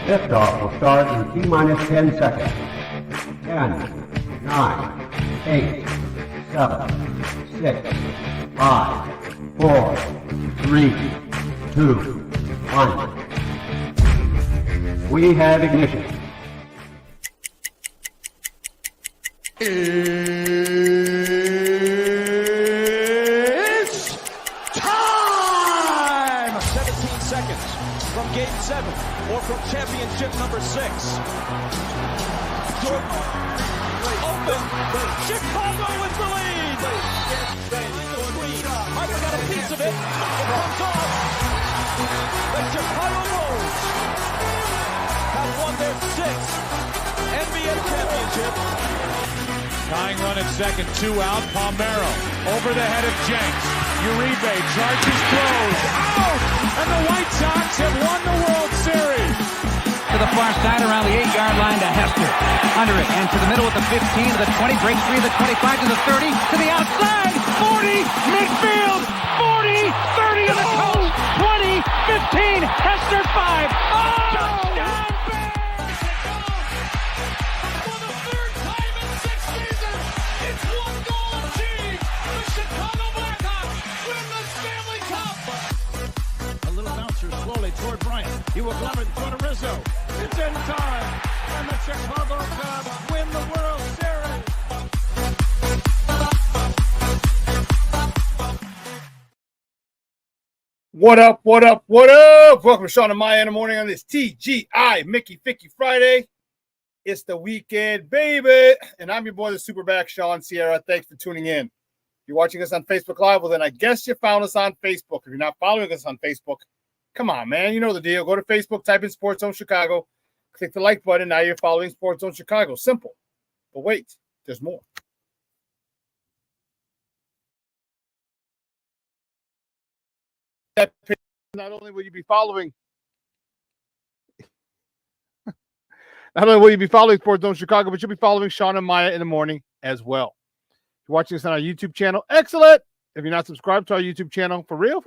Liftoff will start in T-minus 10 seconds. 10, 9, 8, 7, 6, 5, 4, 3, 2, 1. We have ignition. It's time! 17 seconds from Game 7 or from championship number 6. Jordan, open. Chicago with the lead. Harper got a piece of it. It comes off. The Chicago Bulls have won their 6th NBA championship. Tying run at second, 2 out. Palmero over the head of Jenks. Uribe charges, throws, out! And the White Sox have won the World Series. To the far side around the 8-yard line to Hester. Under it and to the middle with the 15 to the 20, breaks free to the 25 to the 30 to the outside. 40, midfield, 40, 30 to the coast, 20, 15, Hester 5. Oh! Touchdown! Slowly toward Bryant. He will glove it toward Rizzo. It's in time. And the Chicago Cubs win the World Series. What up, what up, what up? Welcome to Shawn and Maya in the morning on this TGI Mickey Ficky Friday. It's the weekend, baby. And I'm your boy, the SuperBack, Shawn Sierra. Thanks for tuning in. If you're watching us on Facebook Live, well, then I guess you found us on Facebook. If you're not following us on Facebook, come on, man. You know the deal. Go to Facebook, type in Sports Zone Chicago, click the like button. Now you're following Sports Zone Chicago. Simple. But wait, there's more. Not only will you be following Sports Zone Chicago, but you'll be following Shawn and Maya in the morning as well. If you're watching us on our YouTube channel, excellent. If you're not subscribed to our YouTube channel, for real,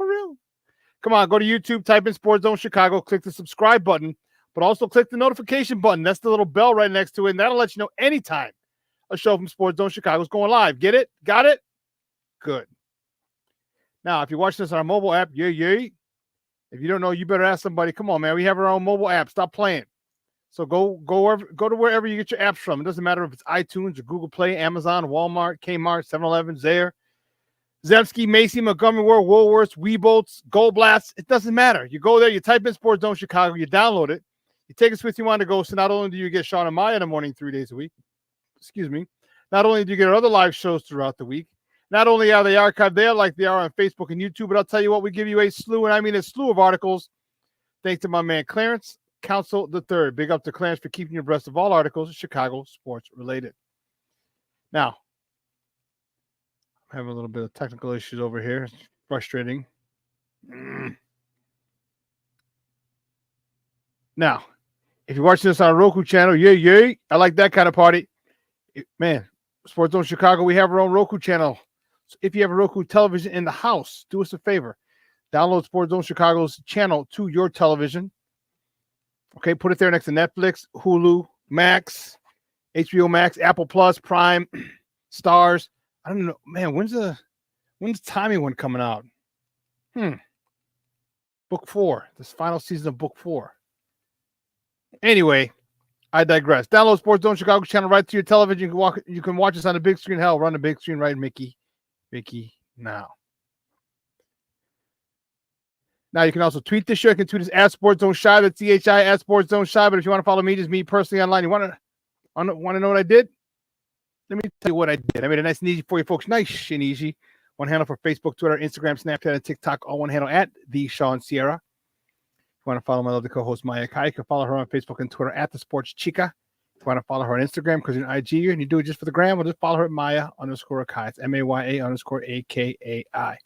come on, go to YouTube, type in Sports Zone Chicago, click the subscribe button, but also click the notification button. That's the little bell right next to it, and that'll let you know anytime a show from Sports Zone Chicago is going live. Get it? Got it? Good. Now, if you're watching this on our mobile app, yay. If you don't know, you better ask somebody. Come on, man. We have our own mobile app. Stop playing. So go to wherever you get your apps from. It doesn't matter if it's iTunes or Google Play, Amazon, Walmart, Kmart, 7-Eleven, Zayre, Zemsky, Macy, Montgomery Ward, Woolworths, Weebolts, Gold Blasts. It doesn't matter. You go there, you type in Sports Zone Chicago, you download it, you take us with you on the go. So not only do you get Shawn and Maya in the morning 3 days a week, not only do you get our other live shows throughout the week, not only are they archived there like they are on Facebook and YouTube, but I'll tell you what, we give you a slew of articles. Thanks to my man Clarence Council III. Big up to Clarence for keeping you abreast of all articles Chicago sports related. Now, I'm having a little bit of technical issues over here. It's frustrating. Now, if you're watching this on a Roku channel, yay. I like that kind of party. Man, Sports Zone Chicago, we have our own Roku channel. So if you have a Roku television in the house, do us a favor. Download Sports Zone Chicago's channel to your television. Okay, put it there next to Netflix, Hulu, Max, HBO Max, Apple Plus, Prime, Stars. I don't know, man. When's Tommy one coming out? Book 4. This final season of Book 4. Anyway, I digress. Download Sports Zone Chicago channel right to your television. You can watch us on the big screen. Hell, run the big screen right, Mickey now. Now you can also tweet this show. You can tweet us at Sports Zone Shy. That's CHI at Sports Zone Shy. But if you want to follow me, just me personally online. You want to know what I did? Let me tell you what I did. I made it nice and easy for you folks. Nice and easy. One handle for Facebook, Twitter, Instagram, Snapchat, and TikTok. All one handle at the Shawn Sierra. If you want to follow my lovely co-host Maya Kai, you can follow her on Facebook and Twitter at the Sports Chica. If you want to follow her on Instagram because you're an IG and you do it just for the gram, well, just follow her at Maya_Akai. It's MAYA_AKAI.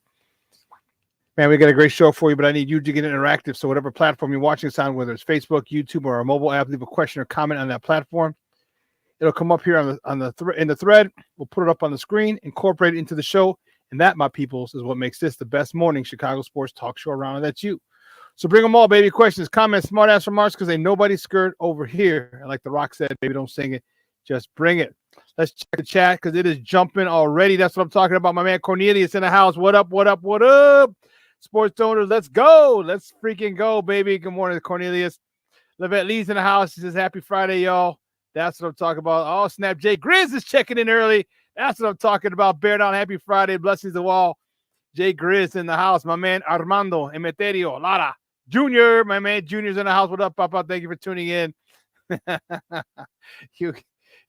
Man, we got a great show for you, but I need you to get interactive. So whatever platform you're watching us on, whether it's Facebook, YouTube, or our mobile app, leave a question or comment on that platform. It'll come up here in the thread. We'll put it up on the screen, incorporate it into the show, and that, my peoples, is what makes this the best morning Chicago sports talk show around. And that's you. So bring them all, baby. Questions, comments, smart ass remarks, because ain't nobody scared over here. And like The Rock said, baby, don't sing it. Just bring it. Let's check the chat because it is jumping already. That's what I'm talking about. My man Cornelius in the house. What up, what up, what up? Sports owners, let's go. Let's freaking go, baby. Good morning, Cornelius. Levette Lee's in the house. She says, happy Friday, y'all. That's what I'm talking about. Oh, snap. Jay Grizz is checking in early. That's what I'm talking about. Bear down. Happy Friday. Blessings to all. Jay Grizz in the house. My man Armando Emeterio Lara Jr. My man Junior's in the house. What up, Papa? Thank you for tuning in.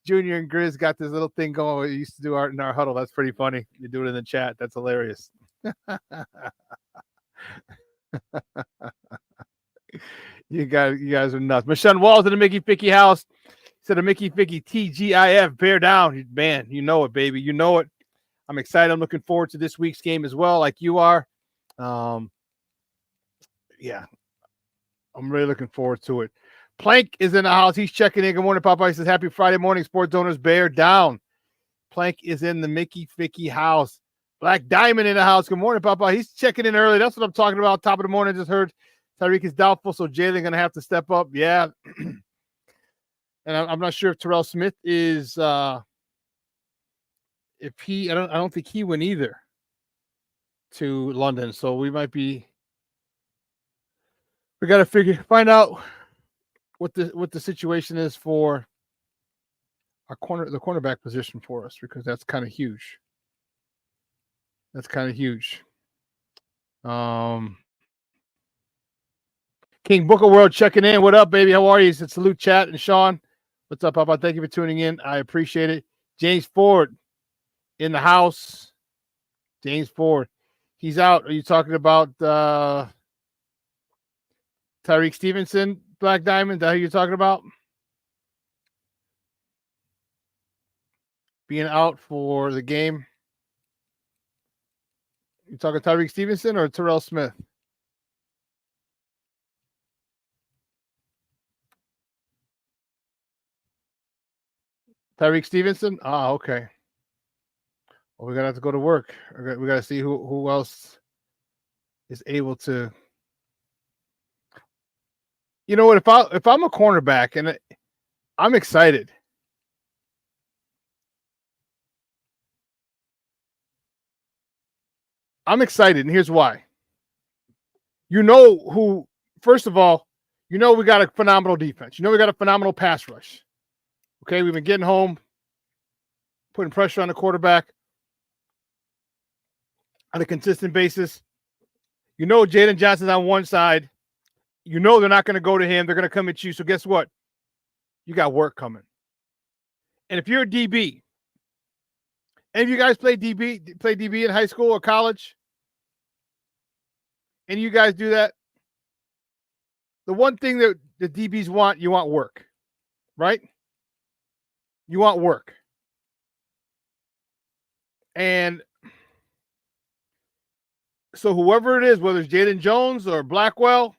Junior and Grizz got this little thing going. We used to do art in our huddle. That's pretty funny. You do it in the chat. That's hilarious. You guys are nuts. Michelle Walls in the Mickey Ficky house. Said the Mickey Ficky TGIF. Bear down. Man, you know it, baby. You know it. I'm excited. I'm looking forward to this week's game as well, like you are. Yeah, I'm really looking forward to it. Plank is in the house. He's checking in. Good morning, Papa. He says, happy Friday morning, sports owners. Bear down. Plank is in the Mickey Ficky house. Black Diamond in the house. Good morning, Papa. He's checking in early. That's what I'm talking about. Top of the morning. Just heard Tyreek is doubtful, so Jalen going to have to step up. Yeah. And I'm not sure if Terrell Smith is if he I don't think he went either to London. So we got to find out what the situation is for the cornerback position for us, because that's kind of huge. King Booker World checking in. What up, baby? How are you? It's Salute Chat and Shawn. What's up, Papa? Thank you for tuning in. I appreciate it. James Ford in the house. James Ford. He's out. Are you talking about Tyreek Stevenson, Black Diamond? Is that who you're talking about? Being out for the game. You talking Tyreek Stevenson or Terrell Smith? Tyreek Stevenson? Ah, okay. Well, we're gonna have to go to work. We gotta see who else is able to. You know what? If I'm a cornerback and I'm excited, and here's why. First of all, we got a phenomenal defense. We got a phenomenal pass rush. Okay, we've been getting home, putting pressure on the quarterback on a consistent basis. Jalen Johnson's on one side. They're not going to go to him. They're going to come at you. So guess what? You got work coming. And if you're a DB, and if you guys play DB in high school or college, and you guys do that, the one thing that the DBs want, you want work, right? You want work. And so whoever it is, whether it's Jaden Jones or Blackwell,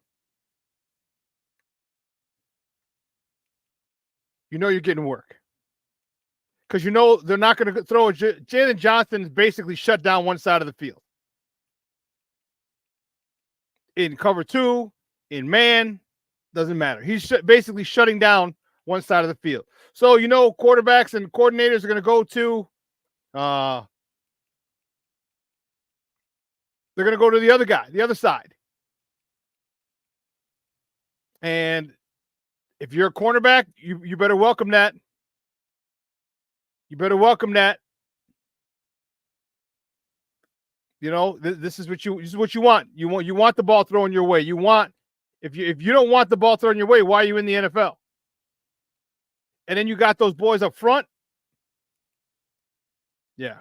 you're getting work. Because they're not going to throw Jalen Johnson is basically shut down one side of the field. In cover 2, in man, doesn't matter. He's basically shutting down one side of the field. So, quarterbacks and coordinators are going to go to they're going to go to the other guy, the other side. And if you're a cornerback, you better welcome that. You better welcome that. This is what you want. You want the ball thrown your way. If you don't want the ball thrown your way, why are you in the NFL? And then you got those boys up front. Yeah.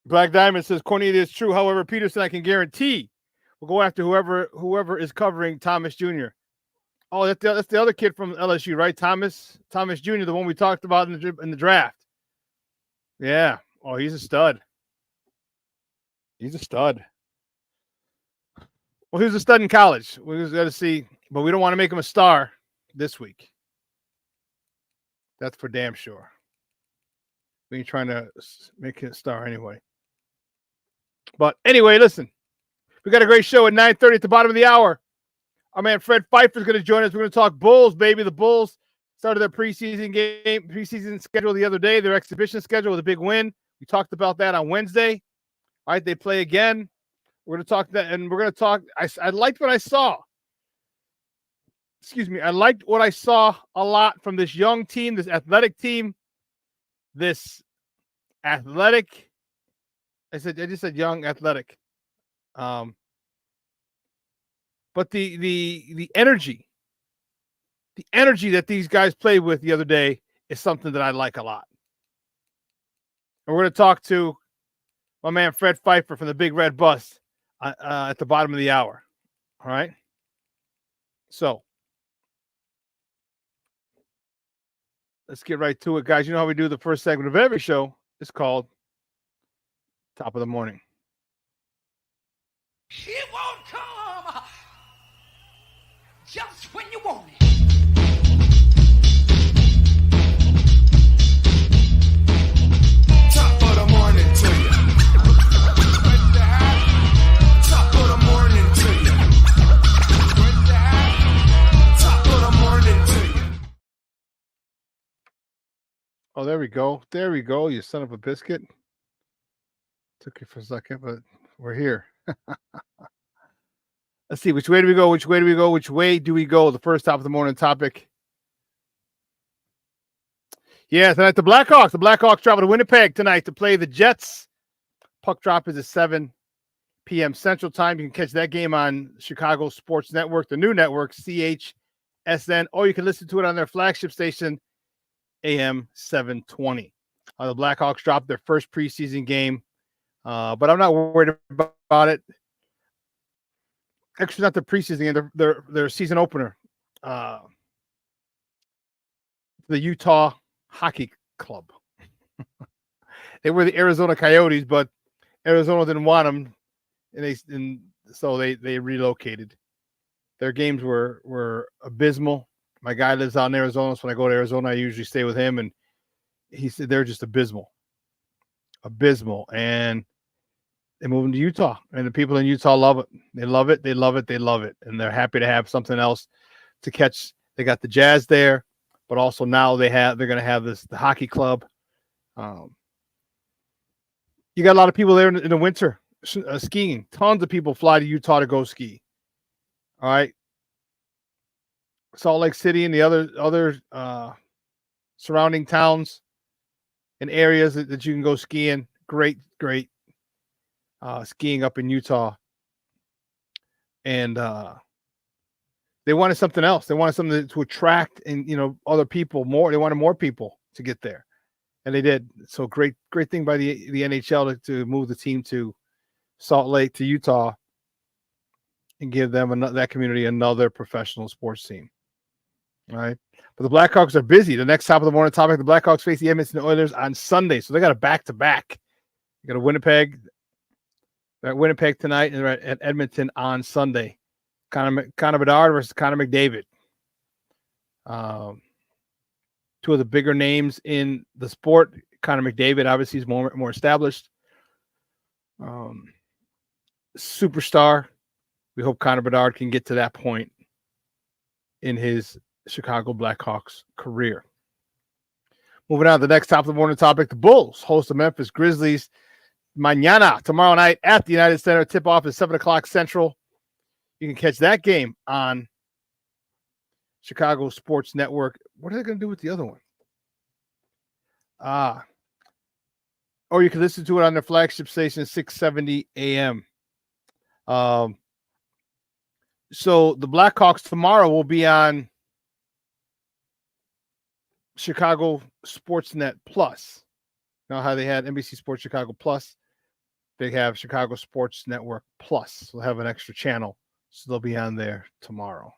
Black Diamond says, Cornelius is true. However, Peterson, I can guarantee, will go after whoever is covering Thomas Jr. Oh, that's the other kid from LSU, right? Thomas Jr., the one we talked about in the draft. Yeah. Oh, he's a stud. Well, he was a stud in college. We just got to see, but we don't want to make him a star this week. That's for damn sure. We ain't trying to make him a star anyway. But anyway, listen, we got a great show at 9:30 at the bottom of the hour. Our man Fred Pfeiffer is going to join us. We're going to talk Bulls, baby. The Bulls started their preseason schedule the other day, their exhibition schedule with a big win. We talked about that on Wednesday. All right, they play again. We're going to talk that, and we're going to talk. I liked what I saw. Excuse me. I liked what I saw a lot from this young team, this athletic team, this athletic. I just said young athletic. But the energy that these guys played with the other day is something that I like a lot. And we're going to talk to my man Fred Pfeiffer from the Big Red Bus at the bottom of the hour. All right. So let's get right to it, guys. You know how we do the first segment of every show. It's called Top of the Morning. It won't come just when you want it. Top of the morning to you. Top of the morning to you. Top of the morning to you. Oh, there we go. There we go. You son of a biscuit. Took you for a second, but we're here. Let's see. Which way do we go? Which way do we go? Which way do we go? The first top of the morning topic. Yeah, tonight the Blackhawks. The Blackhawks travel to Winnipeg tonight to play the Jets. Puck drop is at 7 p.m. Central Time. You can catch that game on Chicago Sports Network, the new network, CHSN, or you can listen to it on their flagship station, AM 720. The Blackhawks dropped their first preseason game, but I'm not worried about it. Actually, not the preseason game, their season opener. The Utah Hockey Club. They were the Arizona Coyotes, but Arizona didn't want them, and so they relocated. Their games were abysmal. My guy lives out in Arizona, so when I go to Arizona, I usually stay with him, and he said they're just abysmal, and they moved to Utah, and the people in Utah love it. They love it. They love it. They love it, and they're happy to have something else to catch. They got the Jazz there, but also now they're going to have the hockey club. You got a lot of people there in the winter skiing. Tons of people fly to Utah to go ski. All right. Salt Lake City and the other surrounding towns and areas that you can go skiing. Great skiing up in Utah. And they wanted something else. They wanted something to attract and other people more. They wanted more people to get there, and they did. So great thing by the NHL to move the team to Salt Lake, to Utah, and give them that community another professional sports team. All right. But the Blackhawks are busy. The next top of the morning topic, the Blackhawks face the Edmonton Oilers on Sunday. So they got a back-to-back. You got a Winnipeg. They're at Winnipeg tonight, and they're at Edmonton on Sunday. Connor Bedard versus Connor McDavid. Two of the bigger names in the sport. Connor McDavid, obviously, is more established. Superstar. We hope Connor Bedard can get to that point in his Chicago Blackhawks career. Moving on to the next top of the morning topic, the Bulls host the Memphis Grizzlies mañana, tomorrow night at the United Center. Tip-off is 7 o'clock Central. You can catch that game on Chicago Sports Network. What are they going to do with the other one? Or you can listen to it on their flagship station, 670 AM. So the Blackhawks tomorrow will be on Chicago Sportsnet Plus. You know how they had NBC Sports Chicago Plus? They have Chicago Sports Network Plus. They'll have an extra channel, so they'll be on there tomorrow.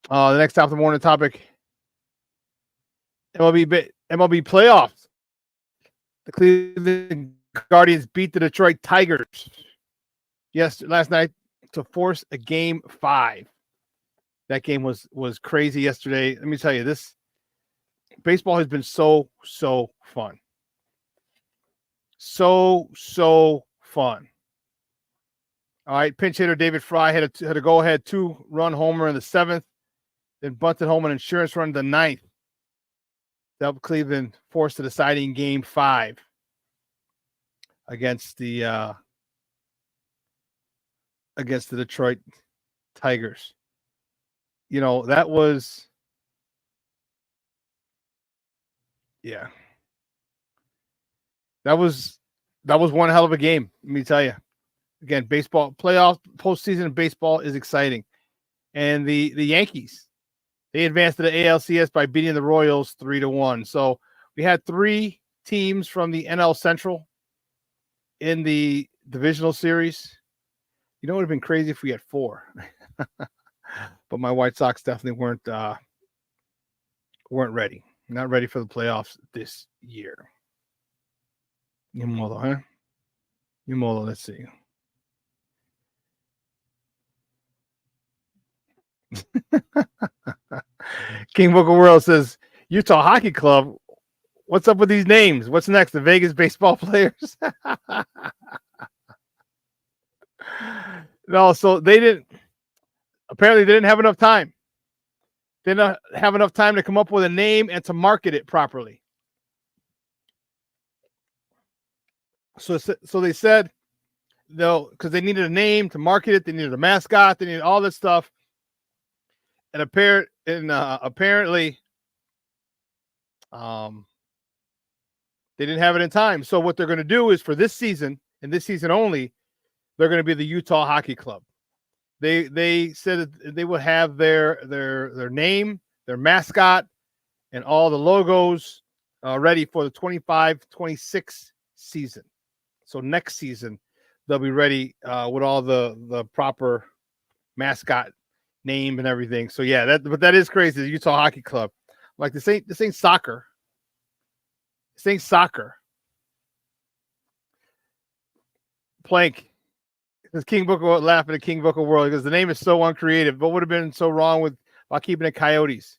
The next top of the morning topic, MLB playoffs. The Cleveland Guardians beat the Detroit Tigers last night to force a Game 5. That game was crazy yesterday. Let me tell you, this baseball has been so fun. So fun. All right, pinch hitter David Fry had a go-ahead 2-run homer in the 7th, then bunted home an insurance run in the 9th. That helped Cleveland force the deciding game 5 against the Detroit Tigers. You know, that was one hell of a game, let me tell you. Again, baseball playoff postseason baseball is exciting. And the Yankees, they advanced to the ALCS by beating the Royals 3-1. So we had 3 teams from the NL Central in the divisional series. You know, it would have been crazy if we had 4. But my White Sox definitely weren't ready. Not ready for the playoffs this year. Yumolo, huh? Yumolo, let's see. King Book of World says, Utah Hockey Club, what's up with these names? What's next? The Vegas baseball players? No, so apparently they didn't have enough time. They didn't have enough time to come up with a name and to market it properly. So they said, no, because they needed a name to market it. They needed a mascot. They needed all this stuff. And apparently, they didn't have it in time. So what they're going to do is for this season, and this season only, they're going to be the Utah Hockey Club. They said that they would have their name, their mascot, and all the logos ready for the 25-26 season. So next season, they'll be ready with all the proper mascot name and everything. So yeah, but that is crazy. The Utah Hockey Club, like this ain't soccer. This ain't soccer. Plank, this King Book of laughing at King Book of World because the name is so uncreative. What would have been so wrong about keeping it Coyotes?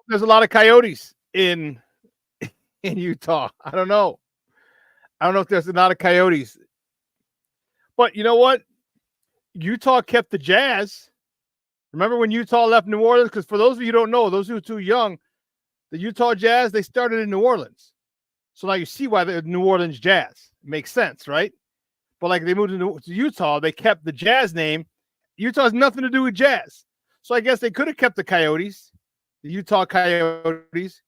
There's a lot of coyotes in Utah. I don't know if there's a lot of coyotes. But you know what? Utah kept the Jazz. Remember when Utah left New Orleans? Because for those of you who don't know, those who are too young, the Utah Jazz, they started in New Orleans. So now you see why the New Orleans Jazz. It makes sense, right? But like they moved to Utah, they kept the Jazz name. Utah has nothing to do with Jazz. So I guess they could have kept the Coyotes, the Utah Coyotes,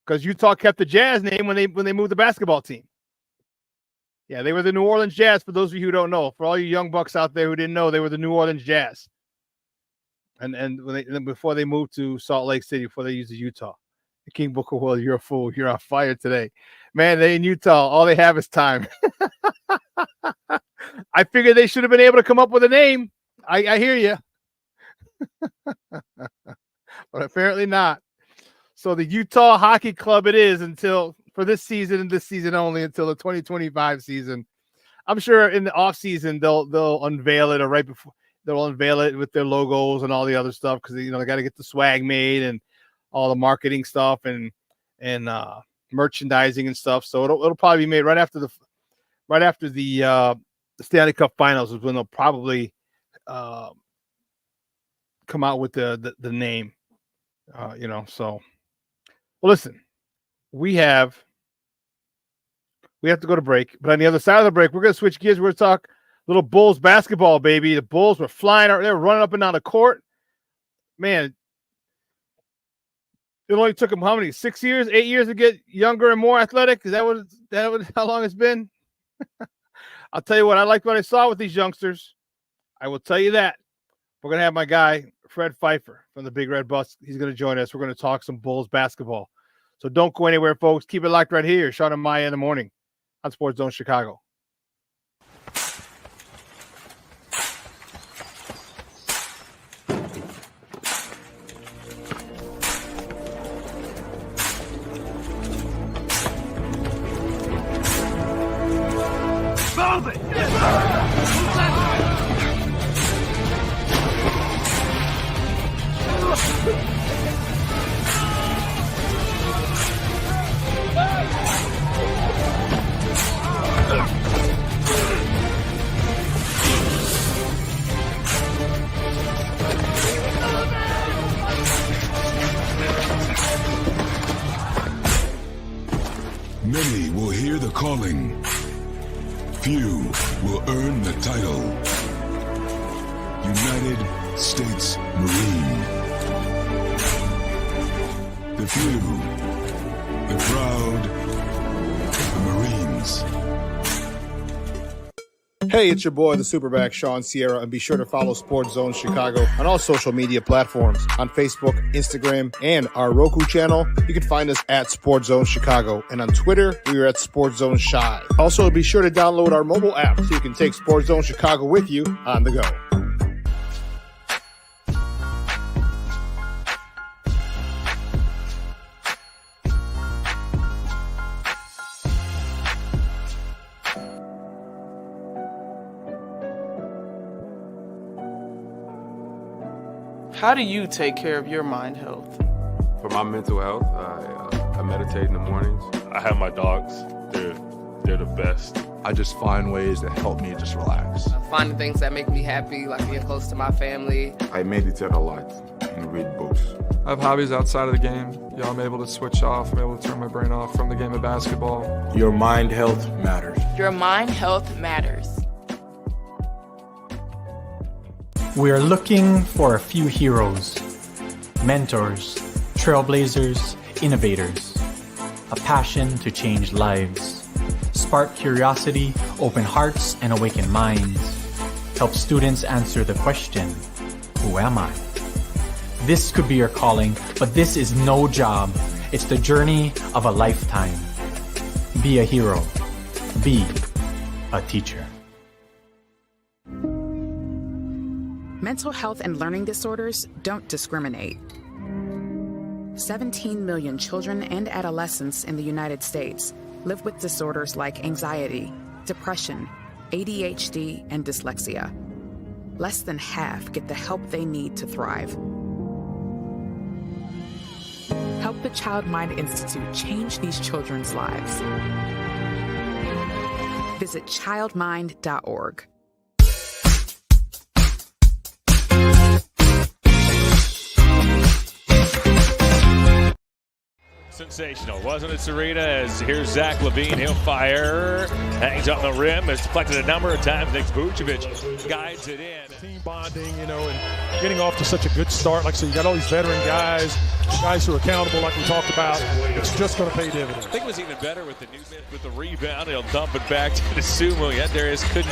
because Utah kept the Jazz name when they moved the basketball team. Yeah, they were the New Orleans Jazz, for those of you who don't know. For all you young bucks out there who didn't know, they were the New Orleans Jazz. And before they moved to Salt Lake City, before they used the Utah. The King Book of World, you're a fool. You're on fire today. Man, they in Utah, all they have is time. I figured they should have been able to come up with a name. I hear you. But apparently not. So the Utah Hockey Club it is for this season and this season only until the 2025 season. I'm sure in the off season they'll unveil it, or right before they'll unveil it with their logos and all the other stuff, because they got to get the swag made and all the marketing stuff and merchandising and stuff. So it'll probably be made right after the Stanley Cup Finals is when they'll probably come out with the name. So well, listen, we have to go to break, but on the other side of the break, we're going to switch gears. We're going to talk little Bulls basketball, baby. The Bulls were flying out. They were running up and down the court. Man, it only took them how many? 8 years to get younger and more athletic? Is that how long it's been? I'll tell you what, I liked what I saw with these youngsters. I will tell you that. We're going to have my guy, Fred Pfeiffer from the Big Red Bus. He's going to join us. We're going to talk some Bulls basketball. So don't go anywhere, folks. Keep it locked right here. Shawn and Maya in the morning on Sports Zone Chicago. calling. Few will earn the title. United States Marine. The few, the proud, the Marines. Hey, it's your boy, the SuperBack, Shawn Sierra, and be sure to follow Sports Zone Chicago on all social media platforms, on Facebook, Instagram, and our Roku channel. You can find us at Sports Zone Chicago, and on Twitter, we are at Sports Zone Shy. Also, be sure to download our mobile app so you can take Sports Zone Chicago with you on the go. How do you take care of your mind health? For my mental health, I meditate in the mornings. I have my dogs. They're the best. I just find ways that help me just relax. Finding things that make me happy, like being close to my family. I meditate a lot and read books. I have hobbies outside of the game. I'm able to switch off. I'm able to turn my brain off from the game of basketball. Your mind health matters. Your mind health matters. We are looking for a few heroes, mentors, trailblazers, innovators, a passion to change lives, spark curiosity, open hearts, and awaken minds, help students answer the question, who am I? This could be your calling, but this is no job. It's the journey of a lifetime. Be a hero. Be a teacher. Mental health and learning disorders don't discriminate. 17 million children and adolescents in the United States live with disorders like anxiety, depression, ADHD, and dyslexia. Less than half get the help they need to thrive. Help the Child Mind Institute change these children's lives. Visit childmind.org. Sensational, wasn't it, Serena? As here's Zach LaVine, he'll fire, hangs on the rim, it's deflected a number of times. Next, Vucevic guides it in. Team bonding, and getting off to such a good start. Like I said, you got all these veteran guys who are accountable, like we talked about. It's just going to pay dividends. I think it was even better with the new mid with the rebound. He'll dump it back to the Sumo. Yet Darius couldn't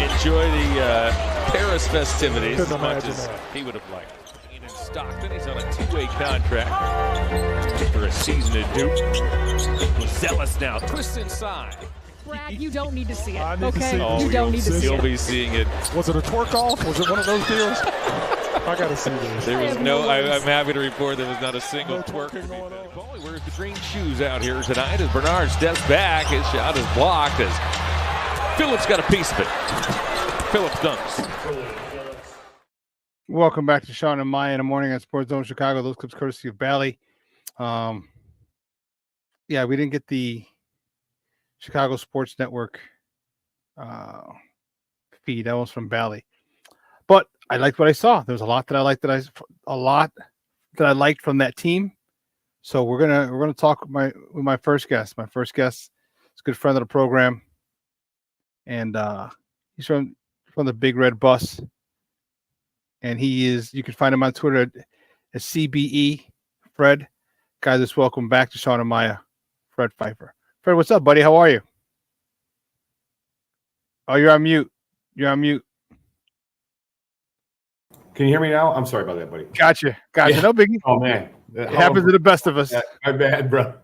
enjoy the Paris festivities as much as he would have liked. In Stockton, he's on a two-way contract for a season to do. Zealous now, twists inside. Brad, you don't need to see it. Okay, you don't need to see it. You'll be seeing it. Was it a twerk off? Was it one of those deals? I got to see this. There was I'm happy to report there was not a single twerking going on. Paulie wears the green shoes out here tonight as Bernard steps back. His shot is blocked as Phillips got a piece of it. Phillips dunks. Welcome back to Shawn and Maya in the morning on Sports Zone Chicago. Those clips courtesy of Bally. Yeah, we didn't get the Chicago Sports Network feed. That was from Bally, but I liked what I saw. There was a lot that I liked. A lot that I liked from that team. So we're gonna talk with my first guest. My first guest is a good friend of the program, and he's from the Big Red Bus. And you can find him on Twitter at CBE Fred. Guys, let's welcome back to Shawn and Maya, Fred Pfeiffer. Fred, what's up, buddy? How are you? Oh, you're on mute. You're on mute. Can you hear me now? I'm sorry about that, buddy. Gotcha. Yeah. No biggie. Oh, man. It happens to the best of us. My bad, bro.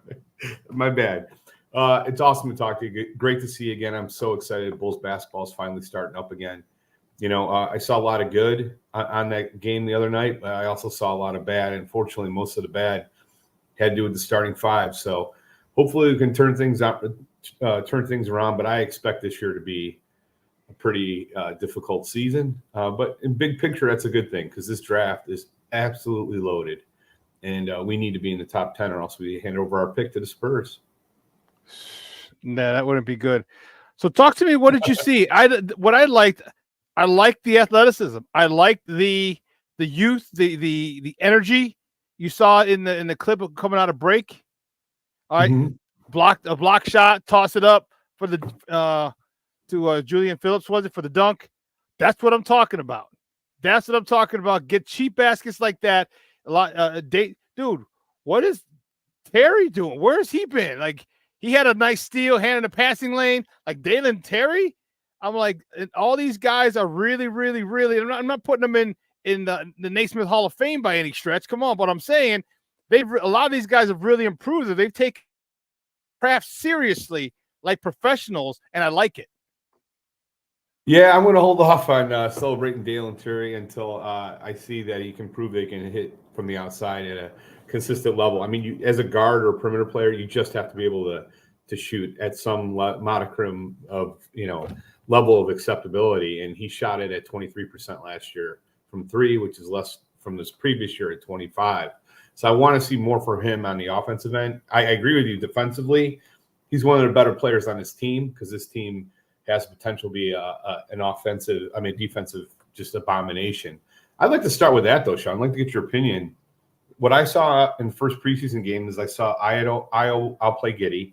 My bad. It's awesome to talk to you. Great to see you again. I'm so excited. Bulls basketball is finally starting up again. I saw a lot of good on that game the other night, but I also saw a lot of bad. Unfortunately, most of the bad had to do with the starting five. So hopefully we can turn things around. But I expect this year to be a pretty difficult season. But in big picture, that's a good thing because this draft is absolutely loaded, and we need to be in the top 10 or else we hand over our pick to the Spurs. Nah, that wouldn't be good. So talk to me. What did you see? I liked the athleticism. I liked the youth, the energy you saw in the clip of coming out of break. All right, block shot, toss it up, for the Julian Phillips, was it, for the dunk? That's what I'm talking about. That's what I'm talking about. Get cheap baskets like that. A lot, dude. What is Terry doing? Where's he been? Like, he had a nice steal, hand in the passing lane, like Dalen Terry. I'm like, all these guys are really, really, really. I'm not putting them in the Naismith Hall of Fame by any stretch. Come on, but I'm saying a lot of these guys have really improved. They've taken craft seriously, like professionals, and I like it. Yeah, I'm going to hold off on celebrating Dalen Terry until I see that he can prove they can hit from the outside at a consistent level. I mean, as a guard or a perimeter player, you just have to be able to shoot at some modicum of, level of acceptability. And he shot it at 23% last year from three, which is less from this previous year at 25. So I want to see more from him on the offensive end. I agree with you defensively. He's one of the better players on his team because this team has potential to be an defensive just abomination. I'd like to start with that, though, Shawn. I'd like to get your opinion. What I saw in the first preseason game is I saw Io outplay Giddey.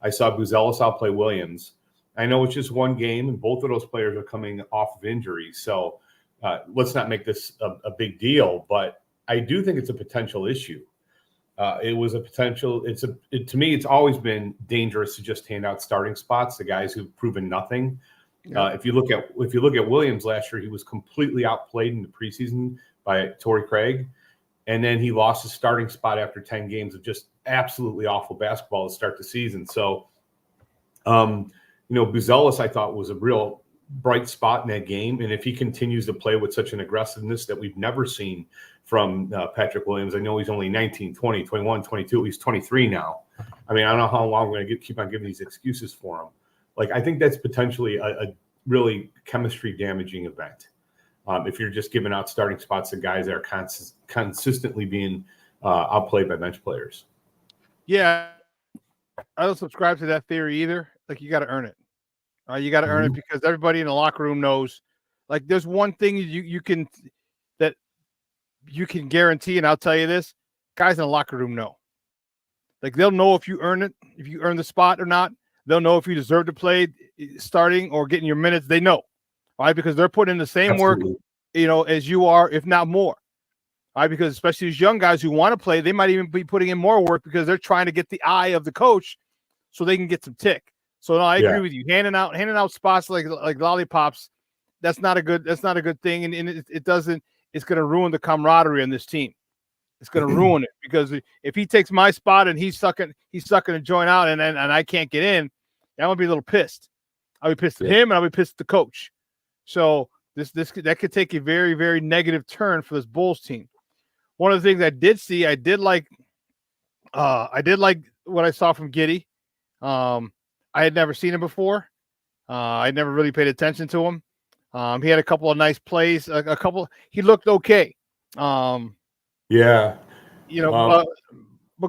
I saw Buzelis outplay Williams. I know it's just one game, and both of those players are coming off of injuries. So let's not make this a big deal, but I do think it's a potential issue. It was a potential. To me, it's always been dangerous to just hand out starting spots to guys who've proven nothing. Yeah. If you look at Williams last year, he was completely outplayed in the preseason by Torrey Craig, and then he lost his starting spot after 10 games of just absolutely awful basketball to start the season. So, Buzelis, I thought, was a real bright spot in that game, and if he continues to play with such an aggressiveness that we've never seen from Patrick Williams. I know he's only 19, 20, 21, 22. He's 23 now. I mean, I don't know how long we're going to keep on giving these excuses for him. Like, I think that's potentially a really chemistry damaging event. If you're just giving out starting spots to guys that are consistently being outplayed by bench players. Yeah. I don't subscribe to that theory either. Like, you got to earn it. You got to earn it because everybody in the locker room knows. Like, there's one thing you can guarantee, and I'll tell you this, guys in the locker room know. Like, they'll know if you earn it, if you earn the spot or not. They'll know if you deserve to play starting or getting your minutes. They know, right? Because they're putting in the same work, as you are, if not more. Right? Because especially these young guys who want to play, they might even be putting in more work because they're trying to get the eye of the coach so they can get some tick. So no, I agree with you. Handing out spots like lollipops, that's not a good thing, and it doesn't. It's going to ruin the camaraderie in this team. It's going to ruin it because if he takes my spot and he's sucking a joint out and I can't get in, I'm going to be a little pissed. I'll be pissed at him and I'll be pissed at the coach. So that could take a very, very negative turn for this Bulls team. One of the things I did see, I did like what I saw from Giddey. I had never seen him before. I never really paid attention to him. He had a couple of nice plays. He looked okay. But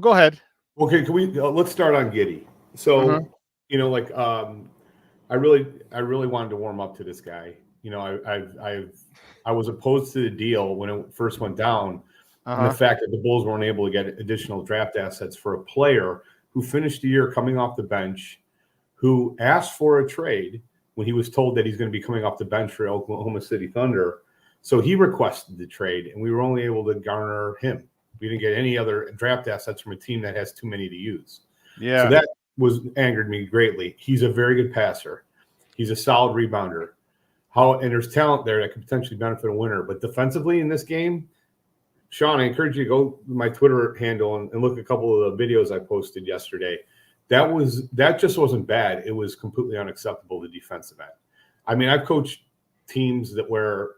go ahead. Okay, can we let's start on Giddey. So, I really wanted to warm up to this guy. I was opposed to the deal when it first went down, and the fact that the Bulls weren't able to get additional draft assets for a player who finished the year coming off the bench, who asked for a trade when he was told that he's going to be coming off the bench for Oklahoma City Thunder. So he requested the trade, and we were only able to garner him. We didn't get any other draft assets from a team that has too many to use. Yeah. So that angered me greatly. He's a very good passer. He's a solid rebounder. And there's talent there that could potentially benefit a winner. But defensively in this game, Shawn, I encourage you to go to my Twitter handle and look at a couple of the videos I posted yesterday. That just wasn't bad. It was completely unacceptable, the defensive end. I mean, I've coached teams that were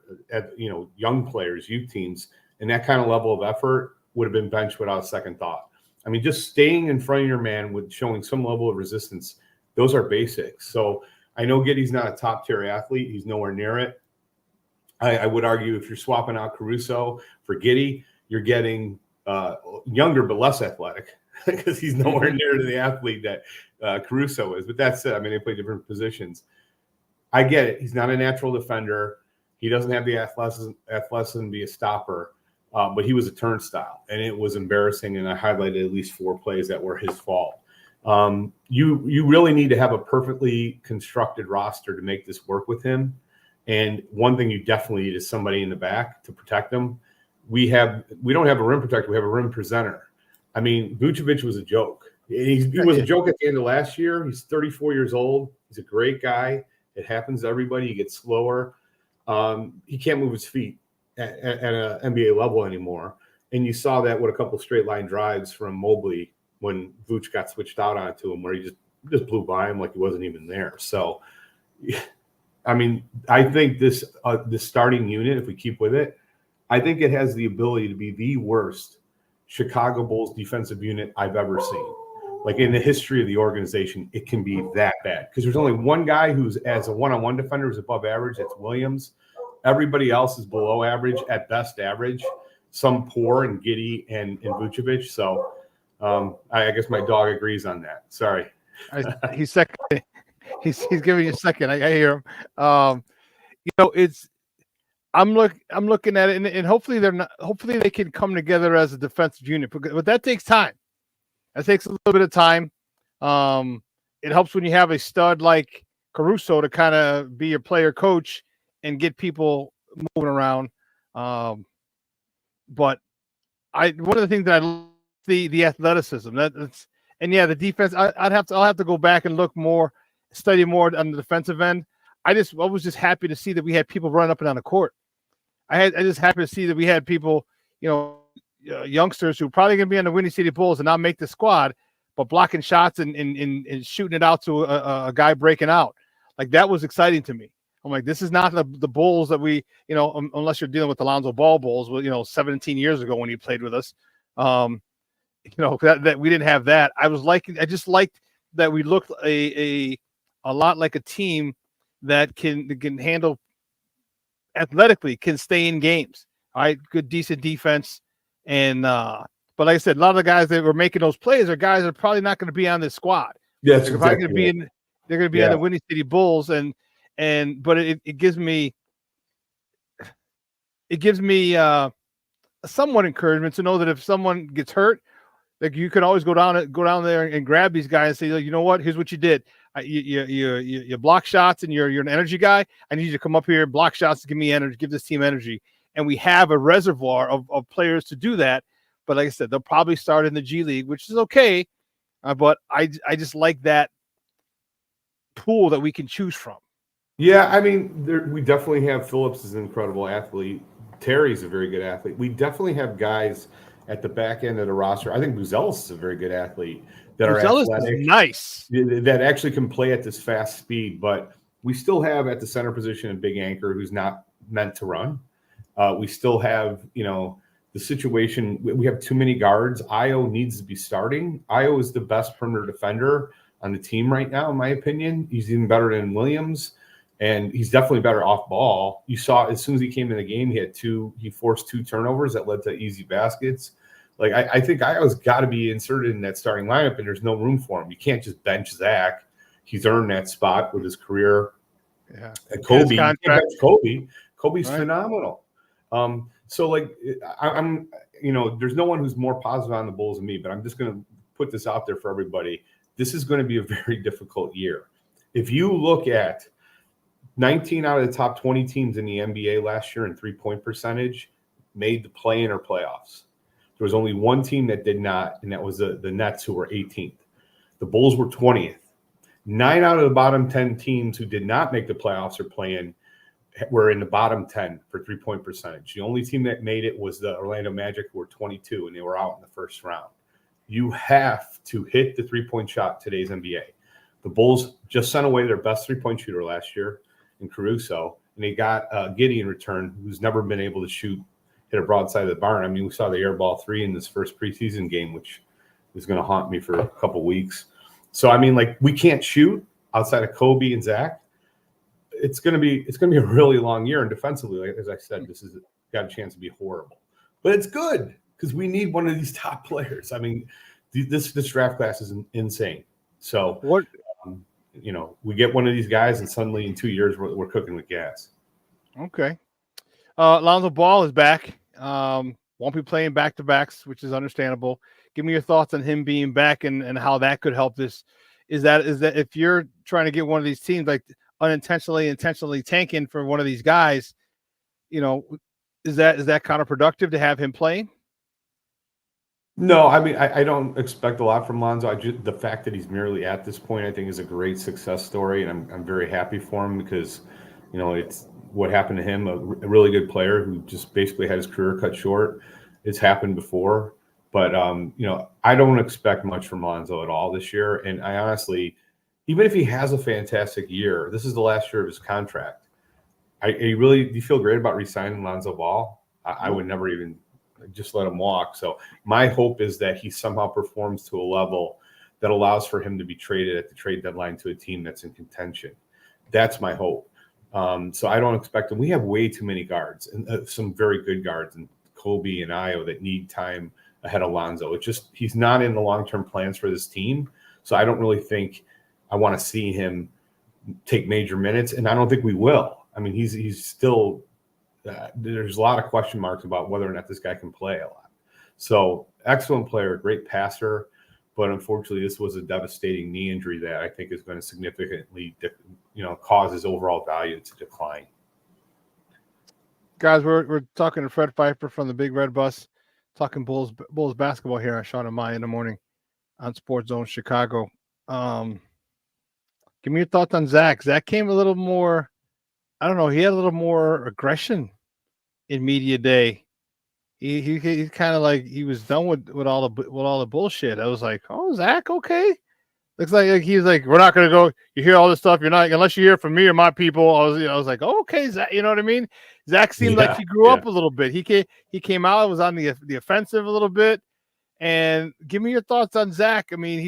young players, youth teams, and that kind of level of effort would have been benched without a second thought. I mean, just staying in front of your man with showing some level of resistance, those are basics. So I know Giddey's not a top-tier athlete. He's nowhere near it. I would argue if you're swapping out Caruso for Giddey, you're getting younger but less athletic because he's nowhere near to the athlete that Caruso is. But that said, I mean, they play different positions. I get it. He's not a natural defender. He doesn't have the athleticism to be a stopper, but he was a turnstile, and it was embarrassing, and I highlighted at least 4 plays that were his fault. You really need to have a perfectly constructed roster to make this work with him. And one thing you definitely need is somebody in the back to protect him. We don't have a rim protector. We have a rim presenter. I mean, Vucevic was a joke. He was a joke at the end of last year. He's 34 years old. He's a great guy. It happens to everybody. He gets slower. He can't move his feet at an NBA level anymore. And you saw that with a couple straight line drives from Mobley when Vooch got switched out onto him, where he just blew by him like he wasn't even there. So, I mean, I think this starting unit, if we keep with it, I think it has the ability to be the worst Chicago Bulls defensive unit I've ever seen. Like in the history of the organization, it can be that bad because there's only one guy who's as a one-on-one defender is above average. That's Williams. Everybody else is below average, at best average. Some poor and Giddey and Vucevic. So I guess my dog agrees on that. Sorry. He's second. He's giving you a second. I hear him. I'm looking at it, and hopefully hopefully they can come together as a defensive unit. But that takes time. That takes a little bit of time. It helps when you have a stud like Caruso to kind of be your player coach and get people moving around. But one of the things that I love the athleticism. The defense. I'll have to go back and look more, study more on the defensive end. I was just happy to see that we had people running up and down the court. I just happy to see that we had people, youngsters who are probably going to be on the Windy City Bulls and not make the squad, but blocking shots and shooting it out to a guy breaking out. Like, that was exciting to me. I'm like, this is not the Bulls that we, unless you're dealing with the Lonzo Ball Bulls, 17 years ago when he played with us. That we didn't have that. I just liked that we looked a lot like a team that can handle athletically, can stay in games. All right, good, decent defense. And but like I said, a lot of the guys that were making those plays are guys that are probably not going to be on this squad. Yeah, they're probably going to be in. They're going to be on the Windy City Bulls, but it gives me somewhat encouragement to know that if someone gets hurt, like, you could always go down there and grab these guys and say, you know what, here's what you did. You block shots and you're an energy guy. I need you to come up here and block shots to give me energy, give this team energy. And we have a reservoir of players to do that. But like I said, they'll probably start in the G League, which is okay. But I just like that pool that we can choose from. Yeah, I mean, we definitely have Phillips is an incredible athlete. Terry's a very good athlete. We definitely have guys at the back end of the roster. I think Buzelis is a very good athlete. Buzelis is nice. That actually can play at this fast speed. But we still have at the center position a big anchor who's not meant to run. We still have, the situation. We have too many guards. Io needs to be starting. Io is the best perimeter defender on the team right now, in my opinion. He's even better than Williams, and he's definitely better off ball. You saw as soon as he came in the game, he forced 2 turnovers that led to easy baskets. Like, I think Io's got to be inserted in that starting lineup, and there's no room for him. You can't just bench Zach. He's earned that spot with his career. Yeah, and Kobe. You can't bench Kobe. Kobe's phenomenal. So, like, I'm there's no one who's more positive on the Bulls than me, but I'm just going to put this out there for everybody. This is going to be a very difficult year. If you look at 19 out of the top 20 teams in the NBA last year in three-point percentage made the play-in or playoffs. There was only one team that did not, and that was the Nets, who were 18th. The Bulls were 20th. 9 out of the bottom 10 teams who did not make the playoffs or play-in were in the bottom 10 for three-point percentage. The only team that made it was the Orlando Magic, who were 22, and they were out in the first round. You have to hit the three-point shot today's NBA. The Bulls just sent away their best three-point shooter last year in Caruso, and they got Giddey in return, who's never been able to hit a broadside of the barn. I mean, we saw the air ball 3 in this first preseason game, which is going to haunt me for a couple weeks. So, I mean, like, we can't shoot outside of Kobe and Zach. It's going to be a really long year, and defensively, like, as I said, this has got a chance to be horrible. But it's good because we need one of these top players. I mean, this draft class is insane. So, we get one of these guys, and suddenly in 2 years we're cooking with gas. Okay. Lonzo Ball is back. won't be playing back-to-backs, which is understandable. Give me your thoughts on him being back and how that could help this. Is that if you're trying to get one of these teams like intentionally tanking for one of these guys, you know, is that counterproductive to have him playing? No, I mean, I don't expect a lot from Lonzo. The fact that he's merely at this point, I think, is a great success story, and I'm very happy for him because, you know, it's what happened to him, a really good player who just basically had his career cut short. It's happened before, but you know, I don't expect much from Lonzo at all this year. And I honestly, even if he has a fantastic year, this is the last year of his contract. Do you feel great about re-signing Lonzo Ball? I would never even just let him walk. So my hope is that he somehow performs to a level that allows for him to be traded at the trade deadline to a team that's in contention. That's my hope. So I don't expect him. We have way too many guards and some very good guards, and Kobe and Io that need time ahead of Lonzo. He's not in the long-term plans for this team. So I don't really think I want to see him take major minutes, and I don't think we will. I mean, he's still there's a lot of question marks about whether or not this guy can play a lot. So excellent player, great passer, but unfortunately this was a devastating knee injury that I think is going to significantly, cause his overall value to decline. Guys, we're talking to Fred Pfeiffer from the Big Red Bus, talking Bulls basketball here on Shawn and Maya in the morning on Sports Zone Chicago. Give me your thoughts on Zach. Zach came a little more, I don't know, he had a little more aggression in media day. He kind of like he was done with all the bullshit. I was like, oh, Zach, okay. Looks like he's like, we're not gonna go. You hear all this stuff, you're not unless you hear from me or my people. I was like, oh, okay, Zach, you know what I mean? Zach seemed like he grew up a little bit. He came out, was on the offensive a little bit. And give me your thoughts on Zach. I mean,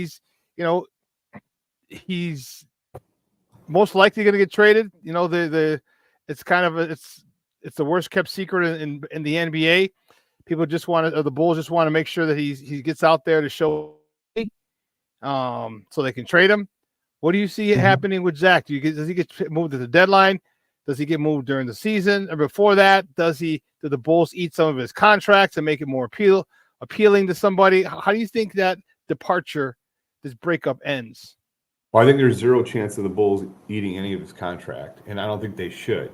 he's most likely going to get traded. You know, it's kind of it's the worst kept secret in the NBA. People just the Bulls just want to make sure that he gets out there to show, so they can trade him. What do you see happening with Zach? Does he get moved at the deadline? Does he get moved during the season or before that? Do the Bulls eat some of his contracts and make it more appealing to somebody? How do you think that departure, this breakup ends? Well, I think there's zero chance of the Bulls eating any of his contract, and I don't think they should.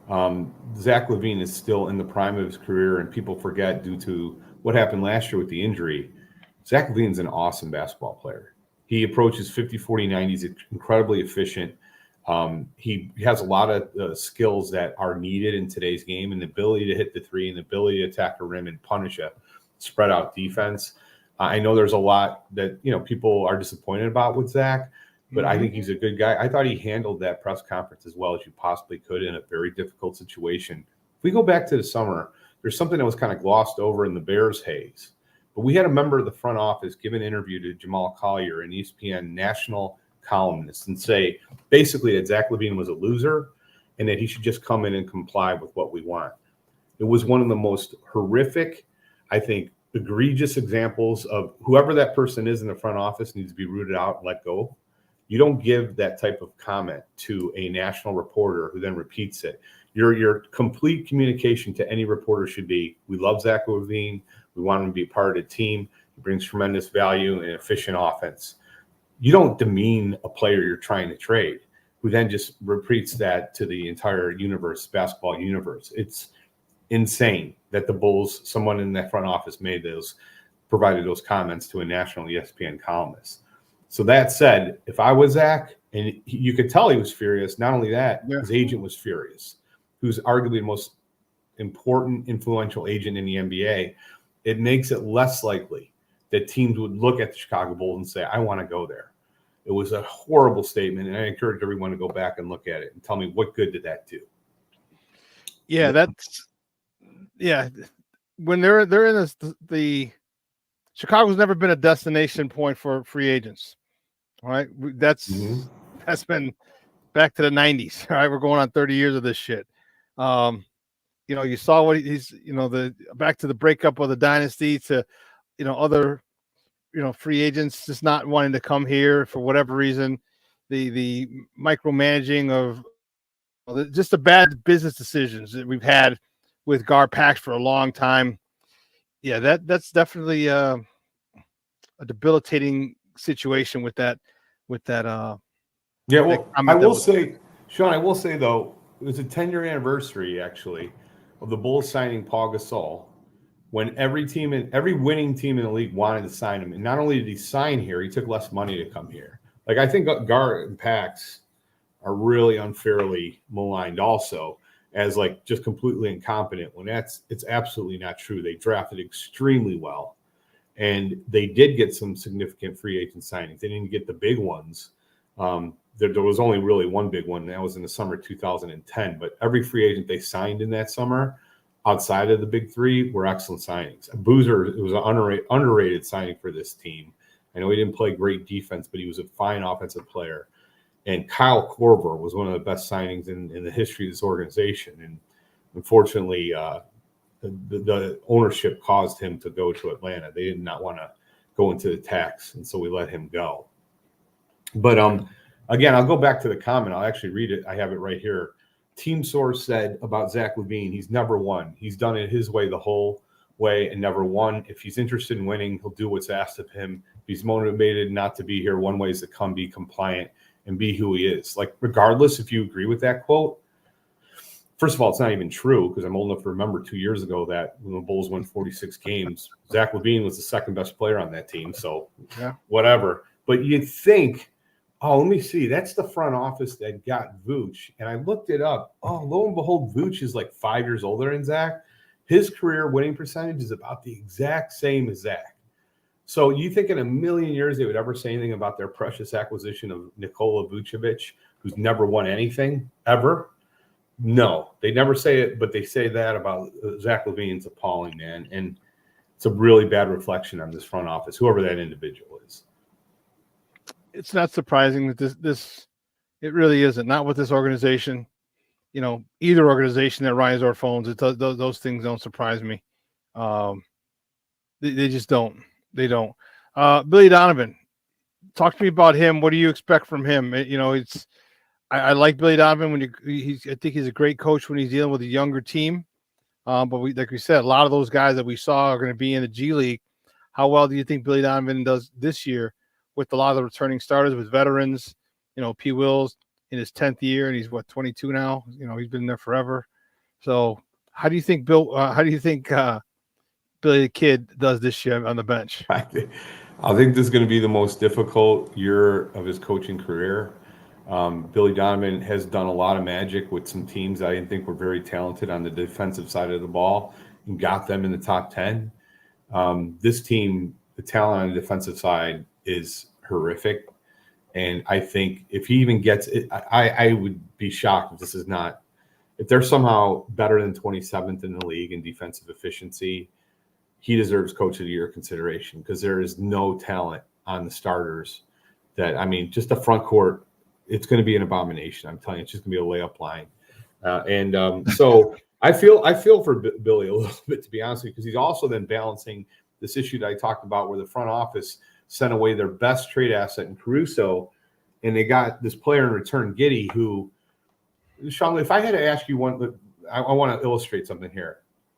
Zach LaVine is still in the prime of his career, and people forget due to what happened last year with the injury. Zach LaVine's an awesome basketball player. He approaches 50, 40, 90. He's incredibly efficient. He has a lot of skills that are needed in today's game, and the ability to hit the three and the ability to attack a rim and punish a spread out defense. I know there's a lot that people are disappointed about with Zach, but I think he's a good guy. I thought he handled that press conference as well as you possibly could in a very difficult situation. If we go back to the summer, there's something that was kind of glossed over in the Bears haze. But we had a member of the front office give an interview to Jamal Collier, an ESPN national columnist, and say basically that Zach LaVine was a loser and that he should just come in and comply with what we want. It was one of the most horrific, I think, egregious examples of whoever that person is in the front office needs to be rooted out and let go. You don't give that type of comment to a national reporter who then repeats it. Your complete communication to any reporter should be, we love Zach LaVine. We want him to be part of the team. He brings tremendous value and efficient offense. You don't demean a player you're trying to trade, who then just repeats that to the entire basketball universe. It's insane that the Bulls, someone in that front office provided those comments to a national ESPN columnist. So that said, if I was Zach, and you could tell he was furious, not only that, his agent was furious, who's arguably the most important, influential agent in the NBA, it makes it less likely that teams would look at the Chicago Bulls and say, I want to go there. It was a horrible statement, and I encourage everyone to go back and look at it and tell me what good did that do? When they're in the Chicago's never been a destination point for free agents. All right. That's been back to the 90s. All right. We're going on 30 years of this shit. You saw what he's, back to the breakup of the dynasty to, other, free agents just not wanting to come here for whatever reason. The micromanaging of just the bad business decisions that we've had with Gar Pax for a long time. Yeah, that's definitely a debilitating situation with that. Yeah, well, I will say, Shawn, I will say though, it was a 10-year anniversary actually of the Bulls signing Paul Gasol, when every winning team in the league wanted to sign him. And not only did he sign here, he took less money to come here. Like, I think Gar and Pax are really unfairly maligned also as like just completely incompetent, when it's absolutely not true. They drafted extremely well, and they did get some significant free agent signings. They didn't get the big ones. There was only really one big one, and that was in the summer of 2010. But every free agent they signed in that summer, outside of the big three, were excellent signings. Boozer, it was an underrated signing for this team. I know he didn't play great defense, but he was a fine offensive player. And Kyle Korver was one of the best signings in the history of this organization. And unfortunately, the ownership caused him to go to Atlanta. They did not want to go into the tax, and so we let him go. But again, I'll go back to the comment. I'll actually read it. I have it right here. Team source said about Zach LaVine, he's never won. He's done it his way the whole way and never won. If he's interested in winning, he'll do what's asked of him. If he's motivated not to be here, one way is to come, be compliant, and be who he is. Like, regardless if you agree with that quote, first of all, it's not even true, because I'm old enough to remember 2 years ago that when the Bulls won 46 games, Zach LaVine was the second best player on that team. So whatever. But you'd think, oh, let me see. That's the front office that got Vooch. And I looked it up. Oh, lo and behold, Vooch is like 5 years older than Zach. His career winning percentage is about the exact same as Zach. So you think in a million years they would ever say anything about their precious acquisition of Nikola Vucevic, who's never won anything, ever? No, they never say it, but they say that about Zach LaVine. It's appalling, man. And it's a really bad reflection on this front office, whoever that individual is. It's not surprising that this it really isn't. Not with this organization. You know, either organization that Ryan Zor phones, those things don't surprise me. They just don't. They don't. Billy Donovan, talk to me about him. What do you expect from him? You know, I like Billy Donovan I think he's a great coach when he's dealing with a younger team. But like we said, a lot of those guys that we saw are going to be in the G League. How well do you think Billy Donovan does this year with a lot of the returning starters, with veterans? You know, P. Wills in his 10th year, and he's 22 now. You know, he's been there forever. So how do you think Billy the Kid does this year on the bench? I think this is going to be the most difficult year of his coaching career. Billy Donovan has done a lot of magic with some teams I didn't think were very talented on the defensive side of the ball and got them in the top 10. This team, the talent on the defensive side is horrific. And I think if he even gets it, I would be shocked if they're somehow better than 27th in the league in defensive efficiency. He deserves Coach of the Year consideration, because there is no talent on the starters just the front court. It's going to be an abomination. I'm telling you, it's just going to be a layup line. So I feel for Billy a little bit, to be honest with you, because he's also then balancing this issue that I talked about, where the front office sent away their best trade asset in Caruso, and they got this player in return, Giddey, who, Shawn, if I had to ask you one, I want to illustrate something here.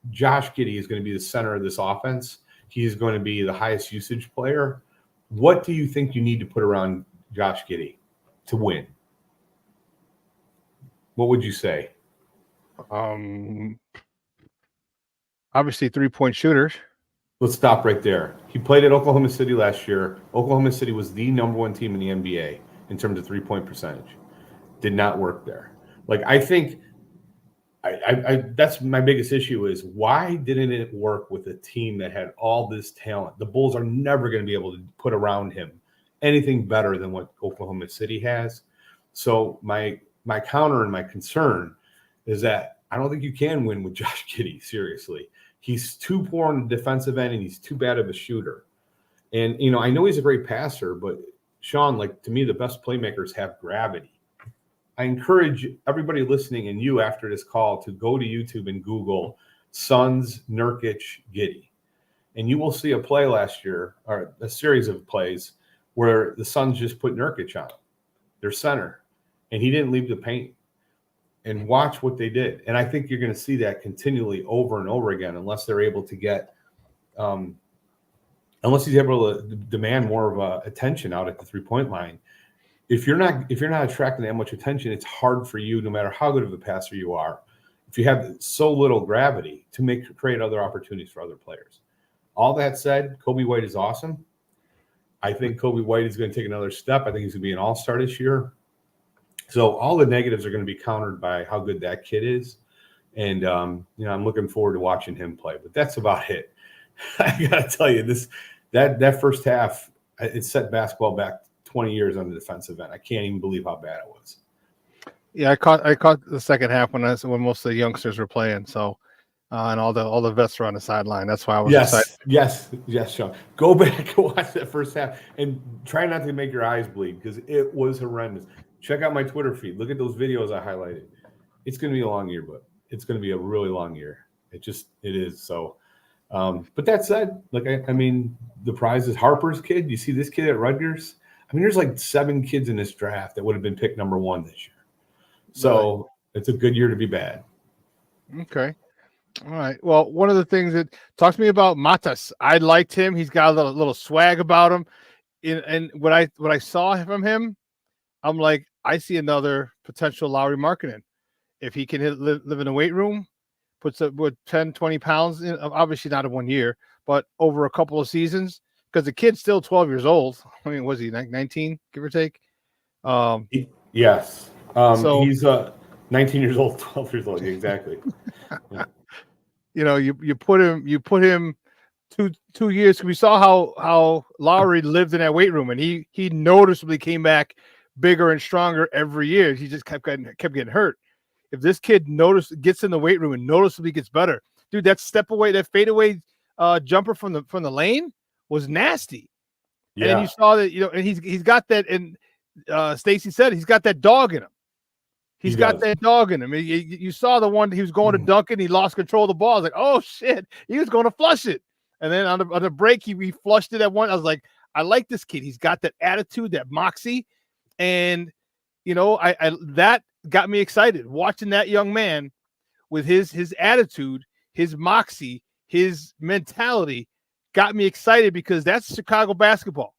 Josh Giddey is going to be the center of this offense. He is going to be the highest usage player. What do you think you need to put around Josh Giddey to win? What would you say? Obviously 3-point shooters. Let's stop right there. He played at Oklahoma City last year. Oklahoma City was the #1 team in the NBA in terms of 3-point percentage. Did not work there. Like, I think that's my biggest issue, is why didn't it work with a team that had all this talent? The Bulls are never going to be able to put around him anything better than what Oklahoma City has. So my counter and my concern is that I don't think you can win with Josh Giddey. Seriously, he's too poor on the defensive end, and he's too bad of a shooter. And I know he's a great passer, but Shawn, like, to me, the best playmakers have gravity. I encourage everybody listening and you after this call to go to YouTube and Google Suns Nurkic Giddey, and you will see a play last year, or a series of plays, where the Suns just put Nurkic on their center, and he didn't leave the paint. And watch what they did. And I think you're going to see that continually over and over again, unless they're able to get unless he's able to demand more of attention out at the 3-point line. If you're not attracting that much attention, it's hard for you, no matter how good of a passer you are, if you have so little gravity, to create other opportunities for other players. All that said, Kobe White is awesome. I think Kobe White is going to take another step. I think he's going to be an all-star this year. So all the negatives are going to be countered by how good that kid is. And, I'm looking forward to watching him play. But that's about it. I got to tell you, that first half, it set basketball back 20 years on the defensive end. I can't even believe how bad it was. Yeah, I caught the second half when most of the youngsters were playing. So, and all the vets were on the sideline. That's why I was excited. Yes, Shawn. Go back and watch that first half, and try not to make your eyes bleed, because it was horrendous. Check out my Twitter feed. Look at those videos I highlighted. It's going to be a long year, but it's going to be a really long year. It is. So, but that said, the prize is Harper's kid. You see this kid at Rutgers? There's like 7 kids in this draft that would have been picked number 1 this year. So It's a good year to be bad. Okay. All right. Well, one of the things that talks to me about Matas, I liked him. He's got a little swag about him. And what I saw from him, I'm like, I see another potential Lowry Markkanen. If he can live in a weight room, puts up with 10, 20 pounds, obviously not in 1 year, but over a couple of seasons, because the kid's still 12 years old. Was he 19, give or take? Yes. So he's 19 years old, 12 years old. Exactly. Yeah. You put him 2 years. We saw how Lowry lived in that weight room, and he noticeably came back bigger and stronger every year. He just kept getting hurt. If this kid gets in the weight room and noticeably gets better, dude, that fadeaway jumper from the lane was nasty. Yeah. And then you saw that, and he's got that, and Stacy said he's got that dog in him. He's got that dog in him. You saw the one he was going to dunk it, he lost control of the ball. I was like, oh shit, he was going to flush it. And then on the break, he flushed it at one. I was like, I like this kid. He's got that attitude, that moxie. And that got me excited watching that young man with his attitude, his moxie, his mentality got me excited, because that's Chicago basketball.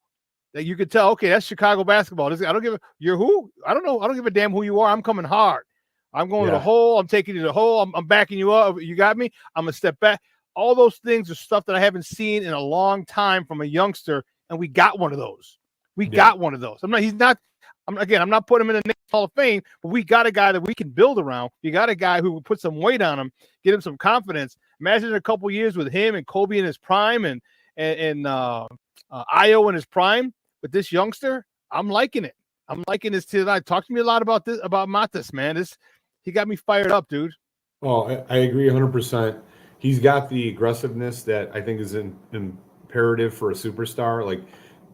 That you could tell, okay, that's Chicago basketball. I don't give you're who? I don't know. I don't give a damn who you are. I'm coming hard. I'm going to the hole. I'm taking you to the hole. I'm backing you up. You got me. I'm going to step back. All those things are stuff that I haven't seen in a long time from a youngster, and we got one of those. Got one of those. I'm not putting him in the Hall of Fame, but we got a guy that we can build around. You got a guy who will put some weight on him, get him some confidence. Imagine a couple years with him and Kobe in his prime and Io in his prime. With this youngster, I'm liking it. I'm liking this tonight. Talk to me a lot about Matas, man. He got me fired up, dude. Oh, I agree 100%. He's got the aggressiveness that I think is imperative for a superstar. Like,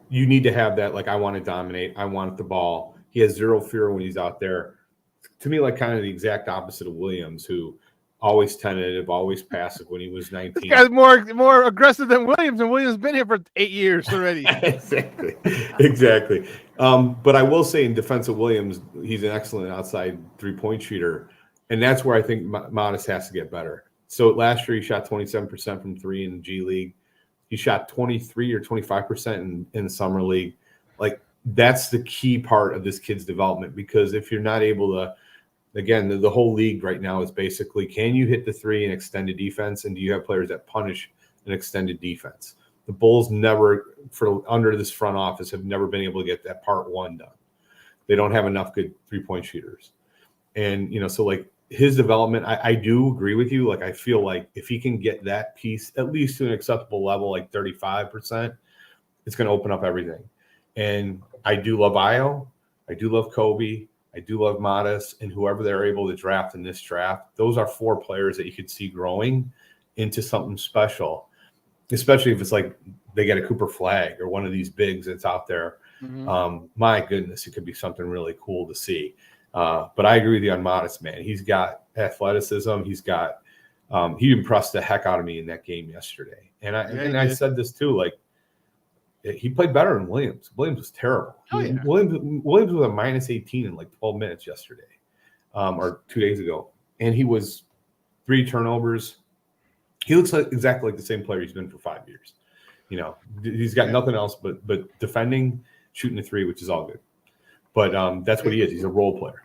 you need to have that. Like, I want to dominate. I want the ball. He has zero fear when he's out there. To me, like, kind of the exact opposite of Williams, who always tentative, always passive when he was 19. This guy's more aggressive than Williams, and Williams has been here for 8 years already. Exactly. But I will say, in defense of Williams, he's an excellent outside three-point shooter, and that's where I think Modest has to get better. So last year he shot 27% from 3 in the G League. He shot 23 or 25% in the summer league. Like, that's the key part of this kid's development, because if you're not able to, again, the whole league right now is basically, can you hit the 3 in extended defense, and do you have players that punish an extended defense? The Bulls under this front office, have never been able to get that part 1 done. They don't have enough good three-point shooters. And, so like his development, I do agree with you. Like, I feel like if he can get that piece at least to an acceptable level, like 35%, it's going to open up everything. And I do love Io. I do love Kobe. I do love Modest, and whoever they're able to draft in this draft. Those are 4 players that you could see growing into something special, especially if it's like they get a Cooper Flag or one of these bigs that's out there. Mm-hmm. My goodness, it could be something really cool to see. But I agree with you on Modest, man. He's got athleticism. He impressed the heck out of me in that game yesterday. And I said this too, like, he played better than Williams. Williams was terrible. Oh, yeah. Williams was a minus 18 in like 12 minutes yesterday, or 2 days ago. And he was 3 turnovers, He looks like exactly like the same player he's been for 5 years. You know, he's got nothing else but defending, shooting a three, which is all good. But that's what he is. He's a role player.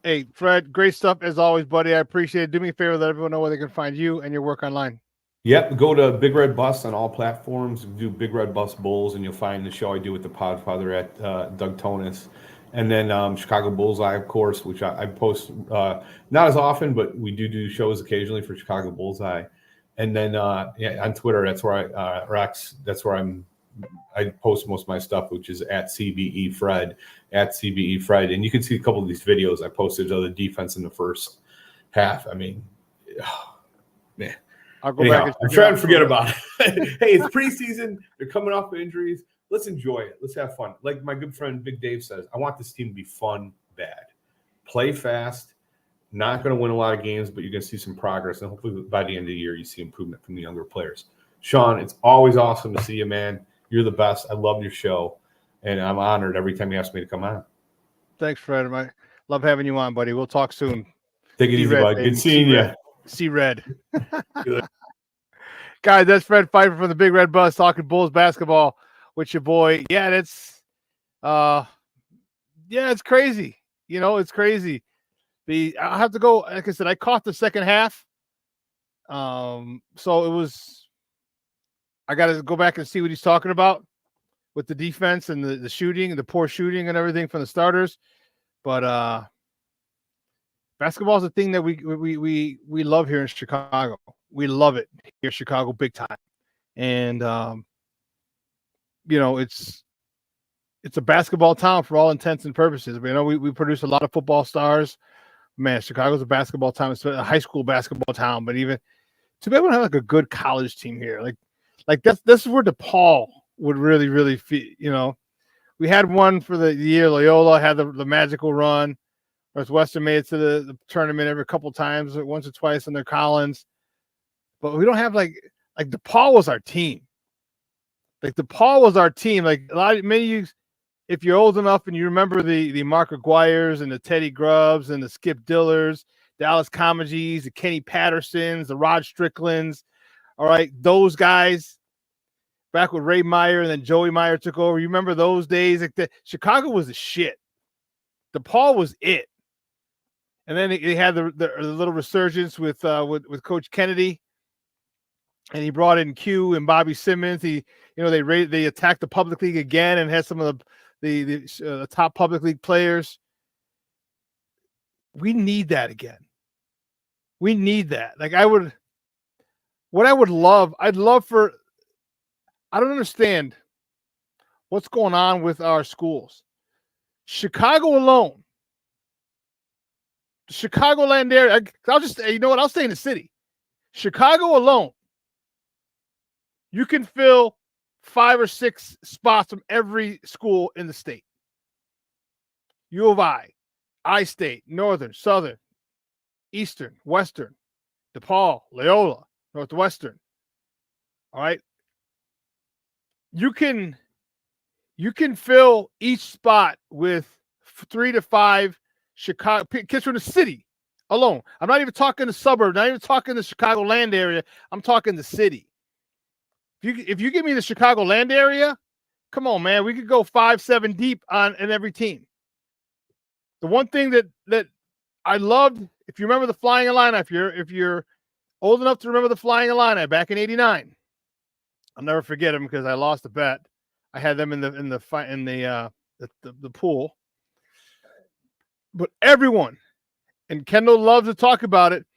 Hey, Fred, great stuff as always, buddy. I appreciate it. Do me a favor, let everyone know where they can find you and your work online. Yep, go to Big Red Bus on all platforms. Do Big Red Bus Bulls, and you'll find the show I do with the Podfather at Doug Tonis. And then Chicago Bullseye, of course, which I post not as often, but we do shows occasionally for Chicago Bullseye. And then on Twitter, that's where I post most of my stuff, which is at CBE Fred. And you can see a couple of these videos I posted of the defense in the first half. I mean, man. I'll go back. I'm trying to forget about it. Hey, it's preseason. They're coming off injuries. Let's enjoy it. Let's have fun. Like my good friend Big Dave says, I want this team to be fun, bad. Play fast. Not going to win a lot of games, but you're going to see some progress. And hopefully by the end of the year, you see improvement from the younger players. Shawn, it's always awesome to see you, man. You're the best. I love your show. And I'm honored every time you ask me to come on. Thanks, Fred. I love having you on, buddy. We'll talk soon. Take it easy, bud. Good seeing you. See red. Guys, that's Fred Pfeiffer from the Big Red Bus talking Bulls basketball with your boy. Yeah, it's crazy. You know, it's crazy. I have to go, like I said, I caught the second half. So I got to go back and see what he's talking about with the defense and the shooting, the poor shooting and everything from the starters. But basketball is a thing that we love here in Chicago. We love it here in Chicago big time. And, you know, it's a basketball town for all intents and purposes. You know, we produce a lot of football stars. Man, Chicago's a basketball town. It's a high school basketball town, but even to be able to have like a good college team here, like that's where DePaul would really feel. You know, we had one for the year. Loyola had the magical run. Northwestern made it to the tournament every couple times, once or twice in their Collins. But we don't have like DePaul was our team. Like DePaul was our team. Like many of you, if you're old enough and you remember the Mark Aguirres and the Teddy Grubbs and the Skip Dillers, the Alice Comagys, the Kenny Pattersons, the Rod Stricklands, all right, those guys back with Ray Meyer and then Joey Meyer took over. You remember those days? Like Chicago was the shit. DePaul was it. And then they had the little resurgence with Coach Kennedy. And he brought in Q and Bobby Simmons. They attacked the public league again and had some of the top public league players. We need that again. We need that. Like I don't understand what's going on with our schools. Chicago alone, the Chicagoland area. I'll stay in the city. Chicago alone. You can fill 5 or 6 spots from every school in the state. U of I-State, Northern, Southern, Eastern, Western, DePaul, Loyola, Northwestern. All right. You can fill each spot with 3 to 5 Chicago kids from the city alone. I'm not even talking the suburb, not even talking the Chicagoland area. I'm talking the city. If you give me the Chicagoland area, come on, man, we could go 5-7 deep in every team. The one thing that I loved, if you remember the Flying Illini, if you're old enough to remember the Flying Illini back in '89, I'll never forget them because I lost a bet. I had them in the pool. But everyone, and Kendall loves to talk about it,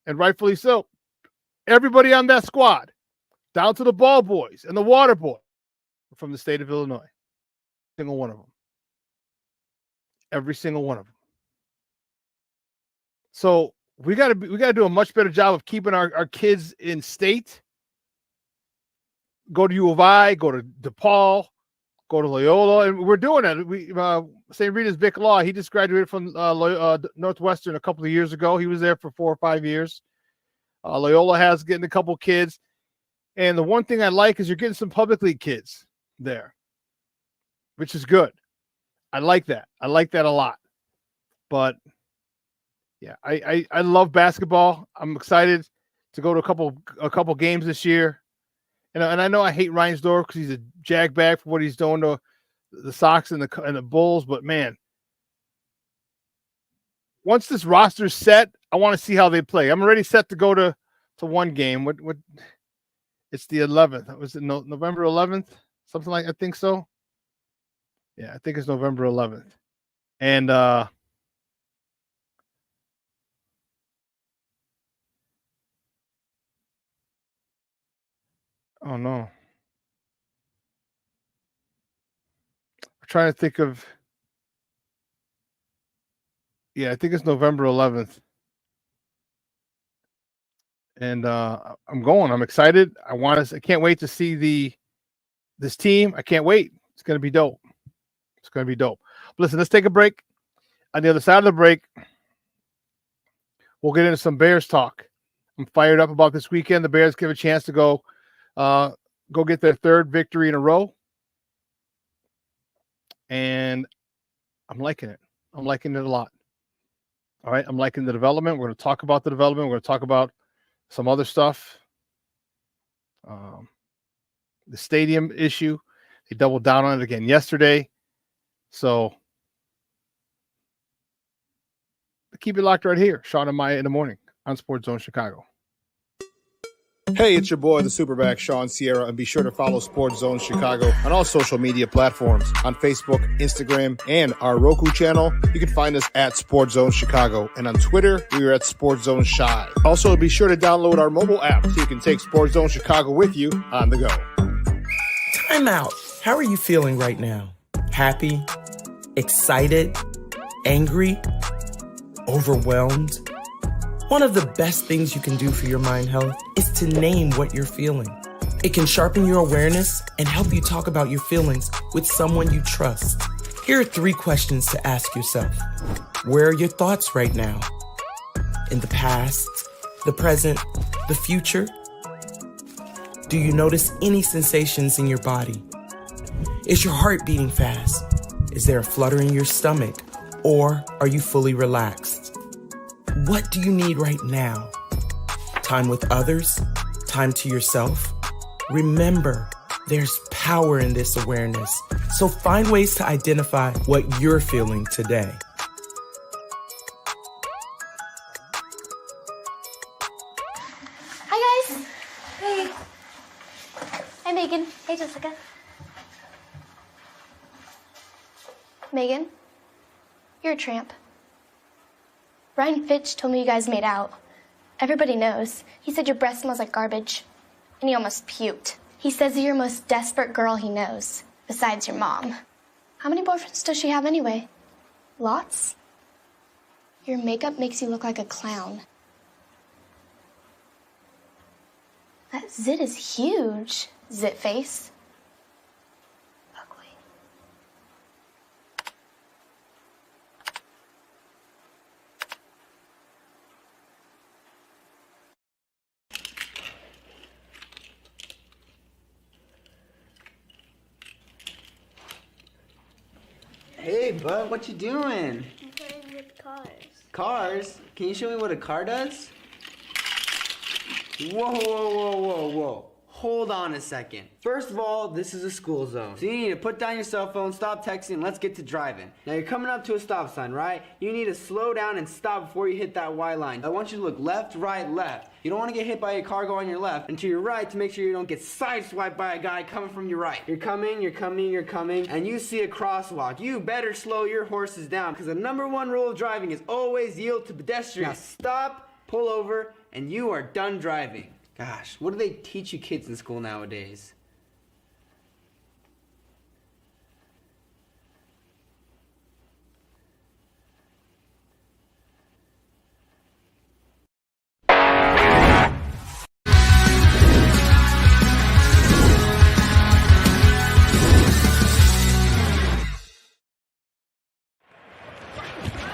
and rightfully so. Everybody on that squad, down to the ball boys and the water boy, from the state of Illinois. Single one of them. Every single one of them. So we got to do a much better job of keeping our kids in state. Go to U of I, go to DePaul, go to Loyola, and we're doing it. St. Rita's Vic Law, he just graduated from Northwestern a couple of years ago. He was there for 4 or 5 years. Loyola has getting a couple kids. And the one thing I like is you're getting some public league kids there, which is good. I like that. I like that a lot. But yeah, I love basketball. I'm excited to go to a couple games this year. And I know I hate Reinsdorf because he's a jagback for what he's doing to the Sox and the Bulls, but man, once this roster's set, I want to see how they play. I'm already set to go to one game. What? It's the 11th. Was it November 11th? Something like, I think so. Yeah, I think it's November 11th. And oh no. I'm trying to think of. Yeah, I think it's November 11th. And I'm going. I'm excited. I can't wait to see this team. I can't wait. It's going to be dope. It's going to be dope. But listen, let's take a break. On the other side of the break, we'll get into some Bears talk. I'm fired up about this weekend. The Bears give a chance to go get their third victory in a row. And I'm liking it. I'm liking it a lot. All right. I'm liking the development. We're going to talk about the development. We're going to talk about some other stuff. The stadium issue. They doubled down on it again yesterday. So keep it locked right here. Shawn and Maya in the morning on Sports Zone Chicago. Hey, it's your boy, the SuperBack, Shawn Sierra, and be sure to follow Sports Zone Chicago on all social media platforms, on Facebook, Instagram, and our Roku channel. You can find us at Sports Zone Chicago, and on Twitter, we are at Sports Zone Shy. Also, be sure to download our mobile app so you can take Sports Zone Chicago with you on the go. Time out. How are you feeling right now? Happy? Excited? Angry? Overwhelmed? One of the best things you can do for your mind health is to name what you're feeling. It can sharpen your awareness and help you talk about your feelings with someone you trust. Here are 3 questions to ask yourself. Where are your thoughts right now? In the past, the present, the future? Do you notice any sensations in your body? Is your heart beating fast? Is there a flutter in your stomach? Or are you fully relaxed? What do you need right now? Time with others? Time to yourself? Remember, there's power in this awareness. So find ways to identify what you're feeling today. Hi, guys. Hey. Hi, Megan. Hey, Jessica. Megan, you're a tramp. Brian Fitch told me you guys made out. Everybody knows. He said your breath smells like garbage. And he almost puked. He says you're the most desperate girl he knows, besides your mom. How many boyfriends does she have anyway? Lots? Your makeup makes you look like a clown. That zit is huge, zit face. Hey, bud, what you doing? I'm playing with cars. Cars? Can you show me what a car does? Whoa, whoa, whoa, whoa, whoa. Hold on a second. First of all, this is a school zone. So you need to put down your cell phone, stop texting, and let's get to driving. Now you're coming up to a stop sign, right? You need to slow down and stop before you hit that Y line. I want you to look left, right, left. You don't want to get hit by a car going on your left, and to your right to make sure you don't get sideswiped by a guy coming from your right. You're coming, and you see a crosswalk. You better slow your horses down, because the #1 rule of driving is always yield to pedestrians. Now stop, pull over, and you are done driving. Gosh, what do they teach you kids in school nowadays?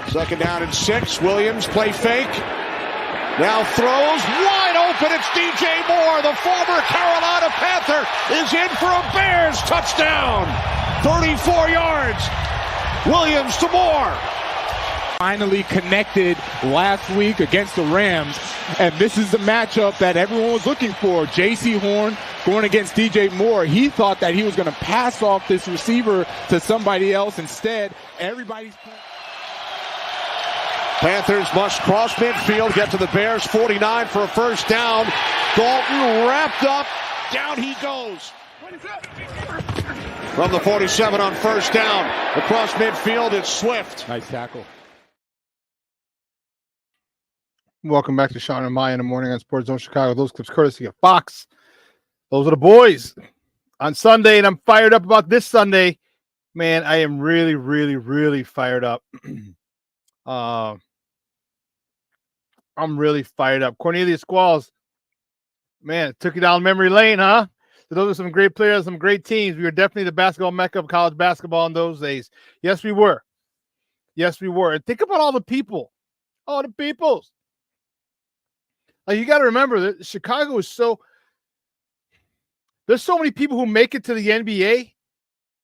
Second down and 6. Williams play fake. Now throws wide open. It's DJ Moore, the former Carolina Panther, is in for a Bears touchdown. 34 yards. Williams to Moore. finally connected last week against the Rams, and this is the matchup that everyone was looking for. J.C. Horn going against DJ Moore. He thought that he was going to pass off this receiver to somebody else. Instead, everybody's playing. Panthers must cross midfield, get to the Bears 49 for a first down. Dalton wrapped up. Down he goes. From the 47 on first down. Across midfield, it's Swift. Nice tackle. Welcome back to Shawn and Maya in the morning on Sports Zone Chicago. Those clips courtesy of Fox. Those are the boys on Sunday, and I'm fired up about this Sunday. Man, I am really, really, really fired up. I'm really fired up. Cornelius Squalls, man, it took you down memory lane, huh? Those are some great players, some great teams. We were definitely the basketball mecca of college basketball in those days. Yes, we were. Yes, we were. And think about all the people. All the peoples. Like, you got to remember that Chicago is so – there's so many people who make it to the NBA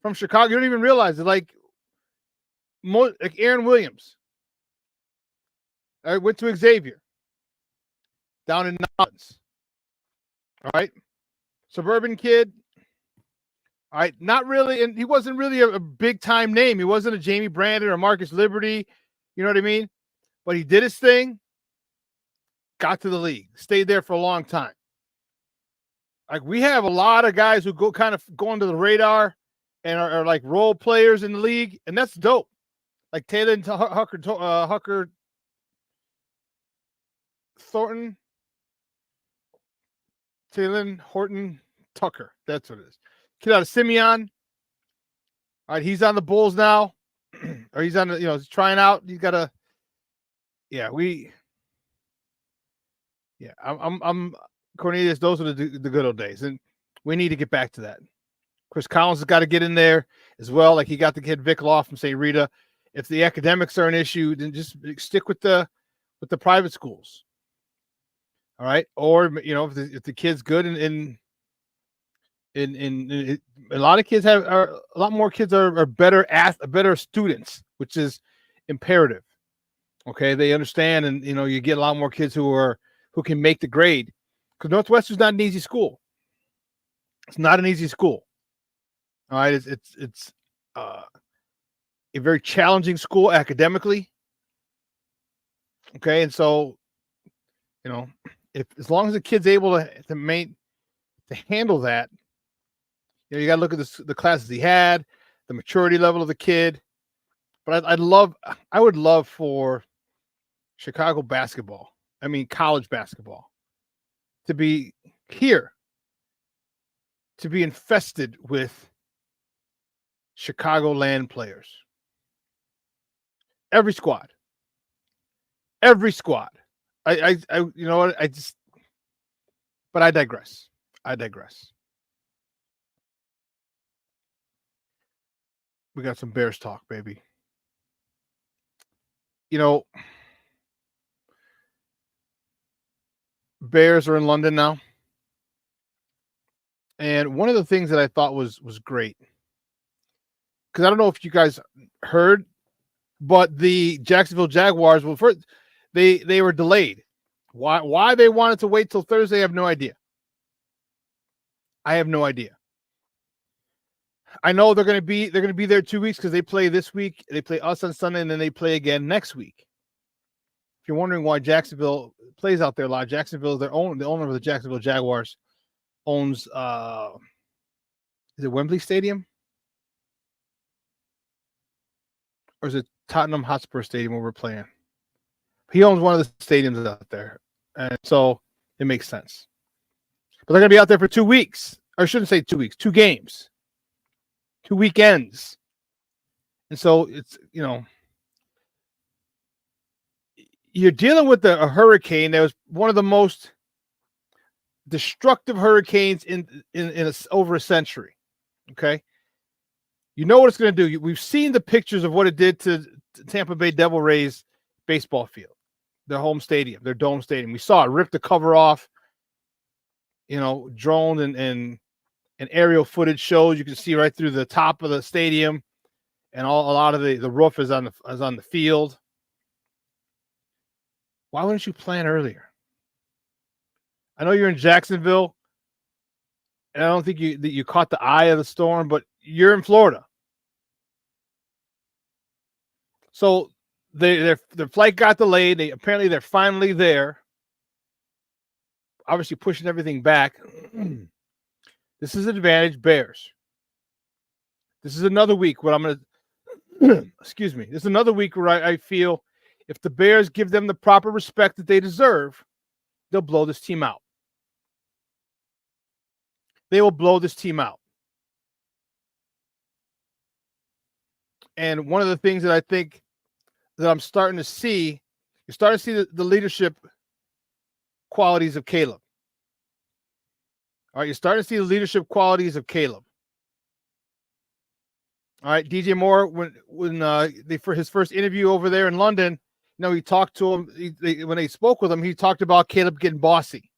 from Chicago. You don't even realize it. Like Aaron Williams. I went to Xavier down in Nolens. All right. Suburban kid. All right. Not really. And he wasn't really a big time name. He wasn't a Jamie Brandon or Marcus Liberty. You know what I mean? But he did his thing. Got to the league. Stayed there for a long time. Like, we have a lot of guys who go under the radar and are like role players in the league. And that's dope. Like Taylor Hucker Thornton. Taylor Horton Tucker. That's what it is. Kid out of Simeon. All right, he's on the Bulls now. Or he's on the, he's trying out. He's got a I'm Cornelius, those are the good old days. And we need to get back to that. Chris Collins has got to get in there as well. Like, he got the kid Vic Law from St. Rita. If the academics are an issue, then just stick with the private schools. All right. Or, if the kid's good in a lot of kids a lot more kids are better students, which is imperative. Okay. They understand. And, you get a lot more kids who can make the grade, because Northwestern's not an easy school. It's not an easy school. All right. It's a very challenging school academically. Okay. And so, as long as the kid's able to handle that, you got to look at the classes he had, the maturity level of the kid. But I would love for Chicago basketball, college basketball, to be here, to be infested with Chicagoland players. Every squad. I digress. We got some Bears talk, baby. Bears are in London now. And one of the things that I thought was great, because I don't know if you guys heard, but the Jacksonville Jaguars, first they were delayed. Why they wanted to wait till Thursday, I have no idea. I know they're going to be there 2 weeks, because they play this week, they play us on Sunday, and then they play again next week. If you're wondering why Jacksonville plays out there a lot, Jacksonville is the owner of the Jacksonville Jaguars owns is it Wembley Stadium? Or is it Tottenham Hotspur Stadium where we're playing? He owns one of the stadiums out there. And so it makes sense. But they're going to be out there for 2 weeks. Or I shouldn't say 2 weeks, 2 games. 2 weekends. And so it's, you're dealing with a hurricane that was one of the most destructive hurricanes in over a century. Okay. You know what it's going to do. We've seen the pictures of what it did to Tampa Bay Devil Rays baseball field, their home stadium, their dome stadium. We saw it rip the cover off, drone and aerial footage shows. You can see right through the top of the stadium, and a lot of the roof is on the field. Why wouldn't you plan earlier? I know you're in Jacksonville, and I don't think you caught the eye of the storm, but you're in Florida. So their flight got delayed. Apparently they're finally there. Obviously pushing everything back. This is an advantage, Bears. This is another week where I'm going to, excuse me, this is another week where I feel if the Bears give them the proper respect that they deserve, they'll blow this team out. They will blow this team out. And one of the things that I think that I'm starting to see, you're starting to see the leadership qualities of Caleb. All right, you're starting to see the leadership qualities of Caleb. All right, DJ Moore, for his first interview over there in London, he talked to him. When they spoke with him, he talked about Caleb getting bossy.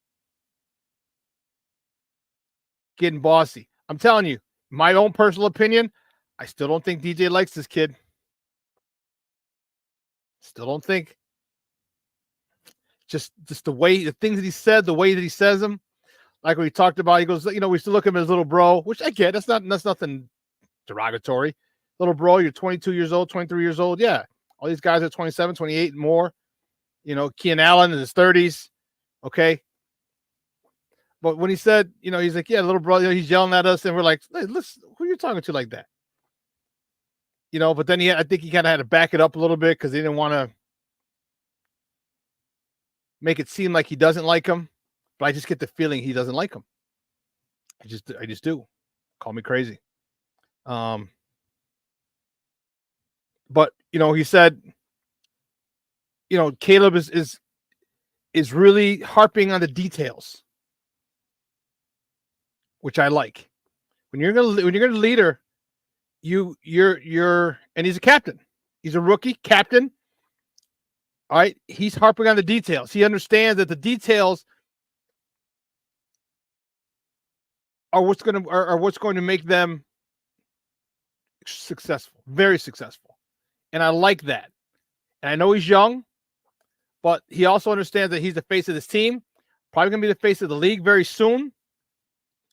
Getting bossy. I'm telling you, my own personal opinion, I still don't think DJ likes this kid. Still don't think. Just the things that he said, the way that he says them, like when he talked about, he goes, we still look at him as little bro, which I get. That's nothing derogatory. Little bro, you're 22 years old, 23 years old. Yeah. All these guys are 27, 28 and more. Keenan Allen in his 30s. Okay. But when he said, he's like, yeah, little brother, he's yelling at us, and we're like, hey, listen, who are you talking to like that? But then I think he kind of had to back it up a little bit because he didn't want to make it seem like he doesn't like him. But I just get the feeling he doesn't like him. I just do. Call me crazy. But he said, Caleb is really harping on the details, which I like. When you're gonna leader, you're and he's a captain. He's a rookie captain. All right, he's harping on the details. He understands that the details are what's going to make them successful, very successful. And I like that. And I know he's young, but he also understands that he's the face of this team, probably going to be the face of the league very soon.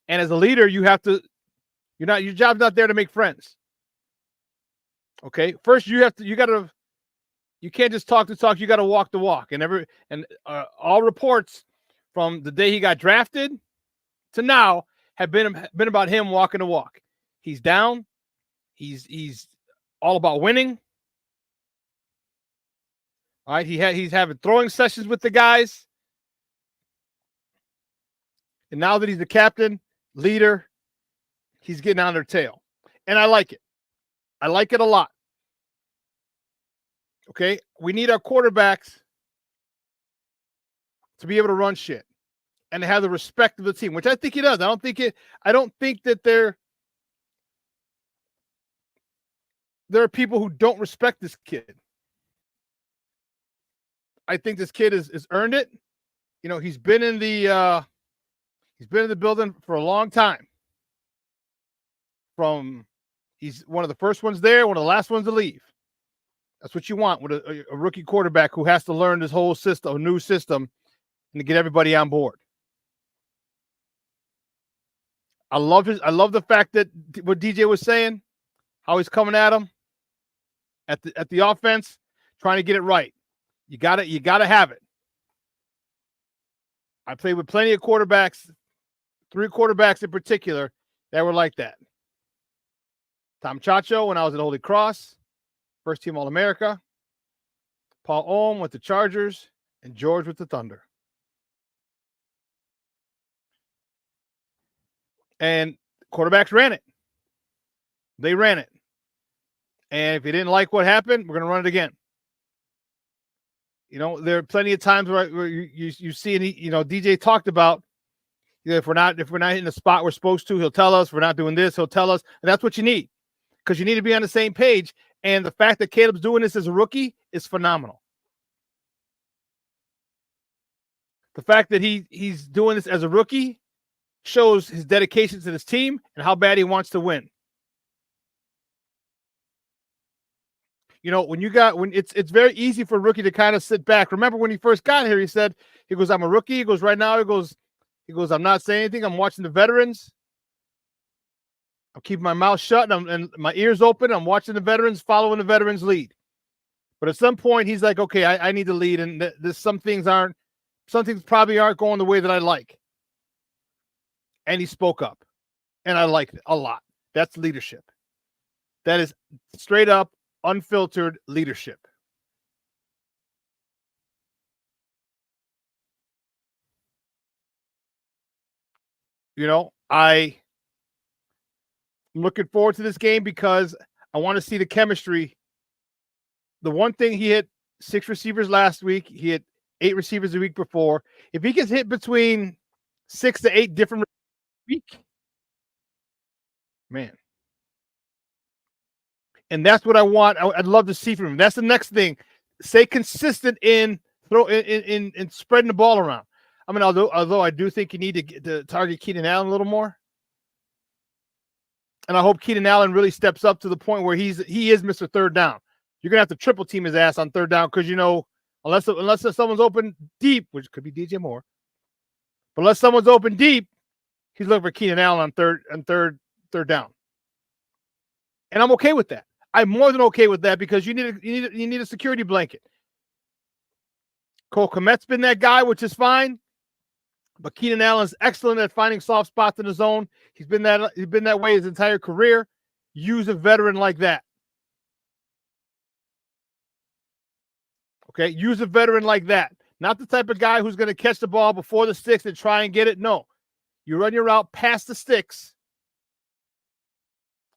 And as a leader, your job's not there to make friends. Okay. First, you can't just talk the talk. You got to walk the walk. And all reports from the day he got drafted to now have been about him walking the walk. He's down. He's all about winning. All right. He's having throwing sessions with the guys. And now that he's the captain, leader, he's getting on their tail. And I like it. I like it a lot. Okay. We need our quarterbacks to be able to run shit and to have the respect of the team, which I think he does. I don't think that there are people who don't respect this kid. I think this kid has earned it. He's been in the building for a long time. He's one of the first ones there, one of the last ones to leave. That's what you want with a rookie quarterback who has to learn this whole system, a new system, and to get everybody on board. I love the fact that what DJ was saying, how he's coming at him at the offense, trying to get it right. You gotta have it. I played with plenty of quarterbacks, 3 quarterbacks in particular that were like that. Tom Chacho when I was at Holy Cross, first team All-America. Paul Ohm with the Chargers, and George with the Thunder. And quarterbacks ran it. They ran it. And if you didn't like what happened, we're going to run it again. There are plenty of times where you see, and DJ talked about, if we're not in the spot we're supposed to, he'll tell us. If we're not doing this, he'll tell us. And that's what you need, because you need to be on the same page. And the fact that Caleb's doing this as a rookie is phenomenal. The fact that he's doing this as a rookie shows his dedication to this team and how bad he wants to win. when it's very easy for a rookie to kind of sit back. Remember when he first got here, he goes, I'm a rookie. He goes, right now, he goes, I'm not saying anything. I'm watching the veterans. I'm keeping my mouth shut and my ears open. I'm watching the veterans, following the veterans lead. But at some point, he's like, okay, I need to lead. And some things probably aren't going the way that I like. And he spoke up. And I liked it a lot. That's leadership. That is straight up, unfiltered leadership. I'm looking forward to this game because I want to see the chemistry. The one thing, he hit 6 receivers last week. He hit 8 receivers the week before. If he gets hit between 6 to 8 different week, man. And that's what I want. I'd love to see from him. That's the next thing. Stay consistent in spreading the ball around. I mean, although I do think you need to target Keenan Allen a little more. And I hope Keenan Allen really steps up to the point where he is Mr. Third Down. You're gonna have to triple team his ass on third down because unless someone's open deep, which could be DJ Moore, but unless someone's open deep, he's looking for Keenan Allen on third down. And I'm okay with that. I'm more than okay with that because you need a security blanket. Cole Kmet's been that guy, which is fine. But Keenan Allen's excellent at finding soft spots in the zone. He's been that way his entire career. Use a veteran like that. Okay, use a veteran like that. Not the type of guy who's going to catch the ball before the sticks and try and get it. No. You run your route past the sticks.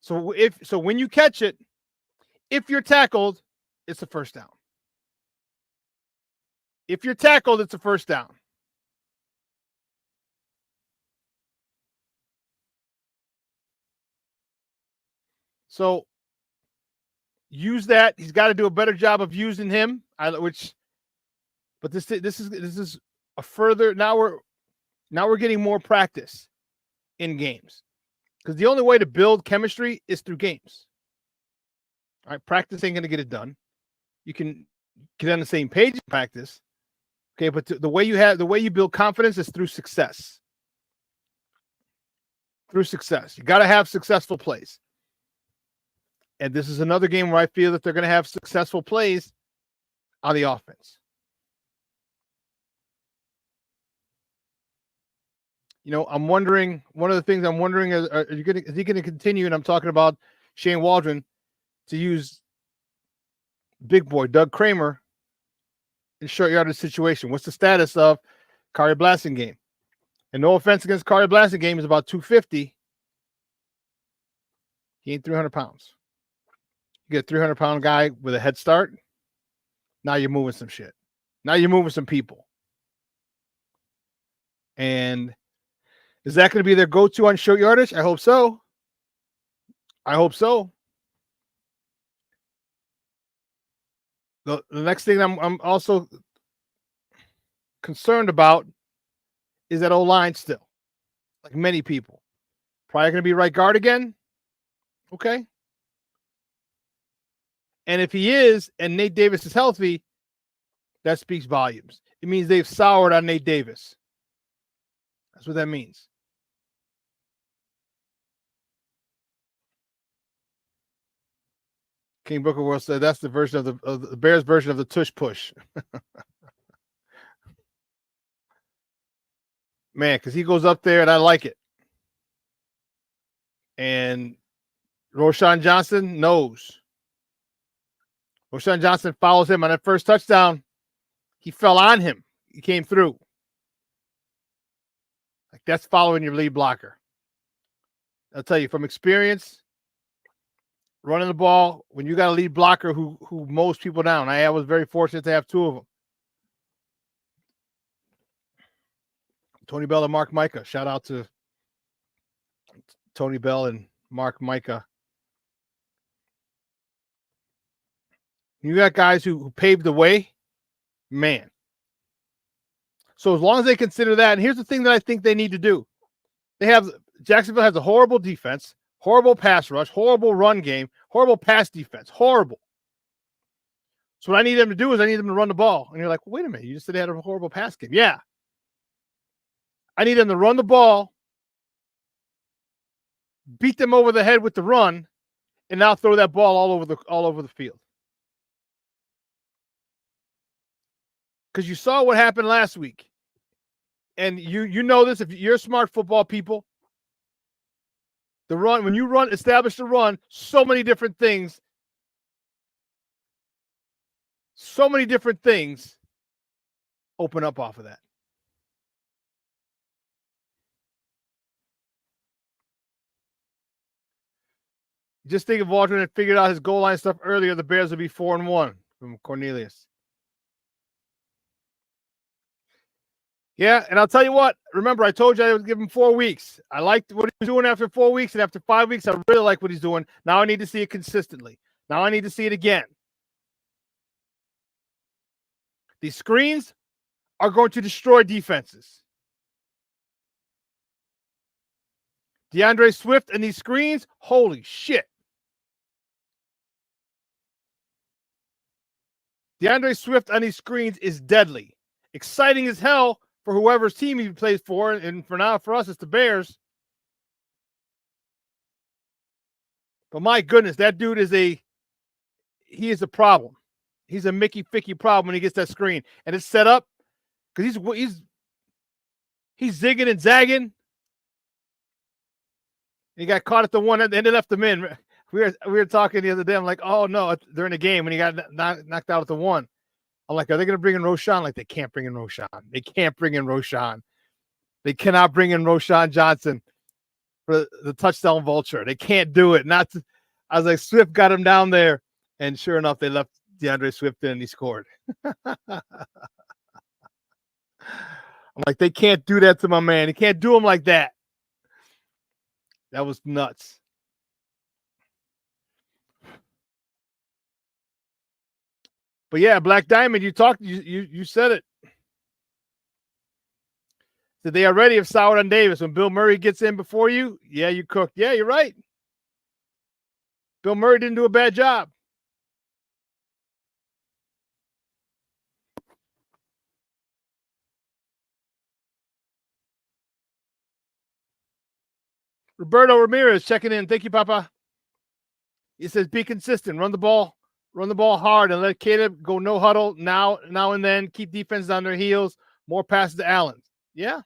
So when you catch it, if you're tackled, it's a first down. If you're tackled, it's a first down. So use that. He's got to do a better job of using him. But this is a further. Now we're getting more practice in games because the only way to build chemistry is through games. All right, practice ain't going to get it done. You can get on the same page in practice, okay, but the way you build confidence is through success. Through success, you got to have successful plays. And this is another game where I feel that they're going to have successful plays on the offense. I'm wondering, one of the things I'm wondering is he going to continue, and I'm talking about Shane Waldron, to use big boy Doug Kramer in short yardage situation? What's the status of Kari Blasingame? And no offense against Kari Blasingame, is about 250. He ain't 300 pounds. You get a 300-pound guy with a head start. Now you're moving some shit. Now you're moving some people. And is that going to be their go-to on short yardage? I hope so. I hope so. The next thing I'm also concerned about is that O-line still. Like many people. Probably going to be right guard again. Okay. And if he is, and Nate Davis is healthy, that speaks volumes. It means they've soured on Nate Davis. That's what that means. King Booker World said that's the version of the Bears version of the tush push. Man, because he goes up there and I like it. And Roshan Johnson knows. Roshan Johnson follows him on that first touchdown. He fell on him. He came through. Like that's following your lead blocker. I'll tell you from experience, running the ball, when you got a lead blocker who mows people down. I was very fortunate to have two of them. Tony Bell and Mark Micah. Shout out to Tony Bell and Mark Micah. You got guys who paved the way, man. So as long as they consider that, and here's the thing that I think they need to do. Jacksonville has a horrible defense, horrible pass rush, horrible run game, horrible pass defense, horrible. So what I need them to do is I need them to run the ball. And you're like, well, wait a minute. You just said they had a horrible pass game. Yeah. I need them to run the ball, beat them over the head with the run, and now throw that ball all over the field. Because you saw what happened last week. And you know this if you're smart football people. The run, when you establish the run, so many different things open up off of that. Just think if Waldron had figured out his goal line stuff earlier, the Bears would be 4-1 from Cornelius. Yeah, and I'll tell you what. Remember, I told you I would give him 4 weeks. I liked what he was doing after 4 weeks, and after 5 weeks, I really like what he's doing. Now I need to see it consistently. Now I need to see it again. These screens are going to destroy defenses. DeAndre Swift and these screens, holy shit. DeAndre Swift on these screens is deadly. Exciting as hell for whoever's team he plays for, and for us, it's the Bears. But my goodness, that dude is a problem. He's a Mickey Ficky problem when he gets that screen. And it's set up because he's zigging and zagging. He got caught at the one and they left him in. We were talking the other day. I'm like, oh no, during the game when he got knocked out at the one. I'm like, are they going to bring in Roshan? Like, they can't bring in Roshan. They can't bring in Roshan. They cannot bring in Roshan Johnson for the touchdown vulture. They can't do it. I was like, Swift got him down there. And sure enough, they left DeAndre Swift in and he scored. I'm like, they can't do that to my man. They can't do him like that. That was nuts. But yeah, Black Diamond, you said it. That they already have soured on Davis. When Bill Murray gets in before you, yeah, you cooked. Yeah, you're right. Bill Murray didn't do a bad job. Roberto Ramirez checking in. Thank you, Papa. He says, be consistent. Run the ball hard and let Caleb go no huddle now and then. Keep defenses on their heels. More passes to Allen. Yeah,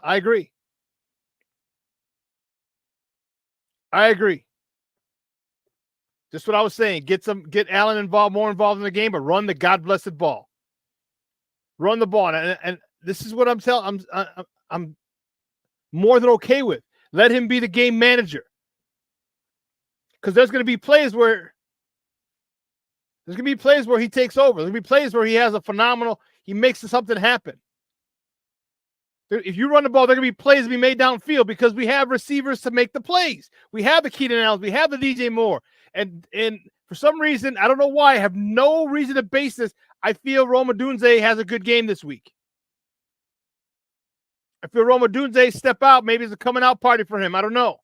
I agree. Just what I was saying. Get Allen more involved in the game, but run the God-blessed ball. Run the ball. And this is what I'm telling. I'm more than okay with. Let him be the game manager. Because there's going to be plays where he takes over. There's going to be plays where he has he makes something happen. If you run the ball, there are going to be plays to be made downfield because we have receivers to make the plays. We have the Keenan Allen. We have the DJ Moore. And for some reason, I don't know why, I have no reason to base this. I feel Roma Dunze has a good game this week. I feel Roma Dunze step out. Maybe it's a coming out party for him. I don't know.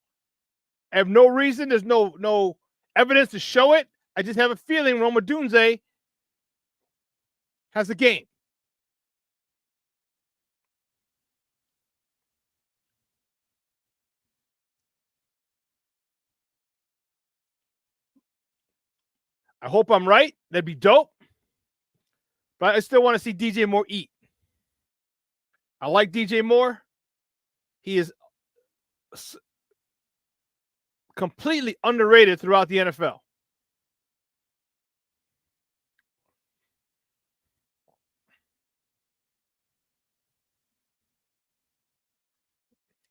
I have no reason. There's no evidence to show it. I just have a feeling Roma Dunze has a game. I hope I'm right. That'd be dope. But I still want to see DJ Moore eat. I like DJ Moore. He is completely underrated throughout the NFL.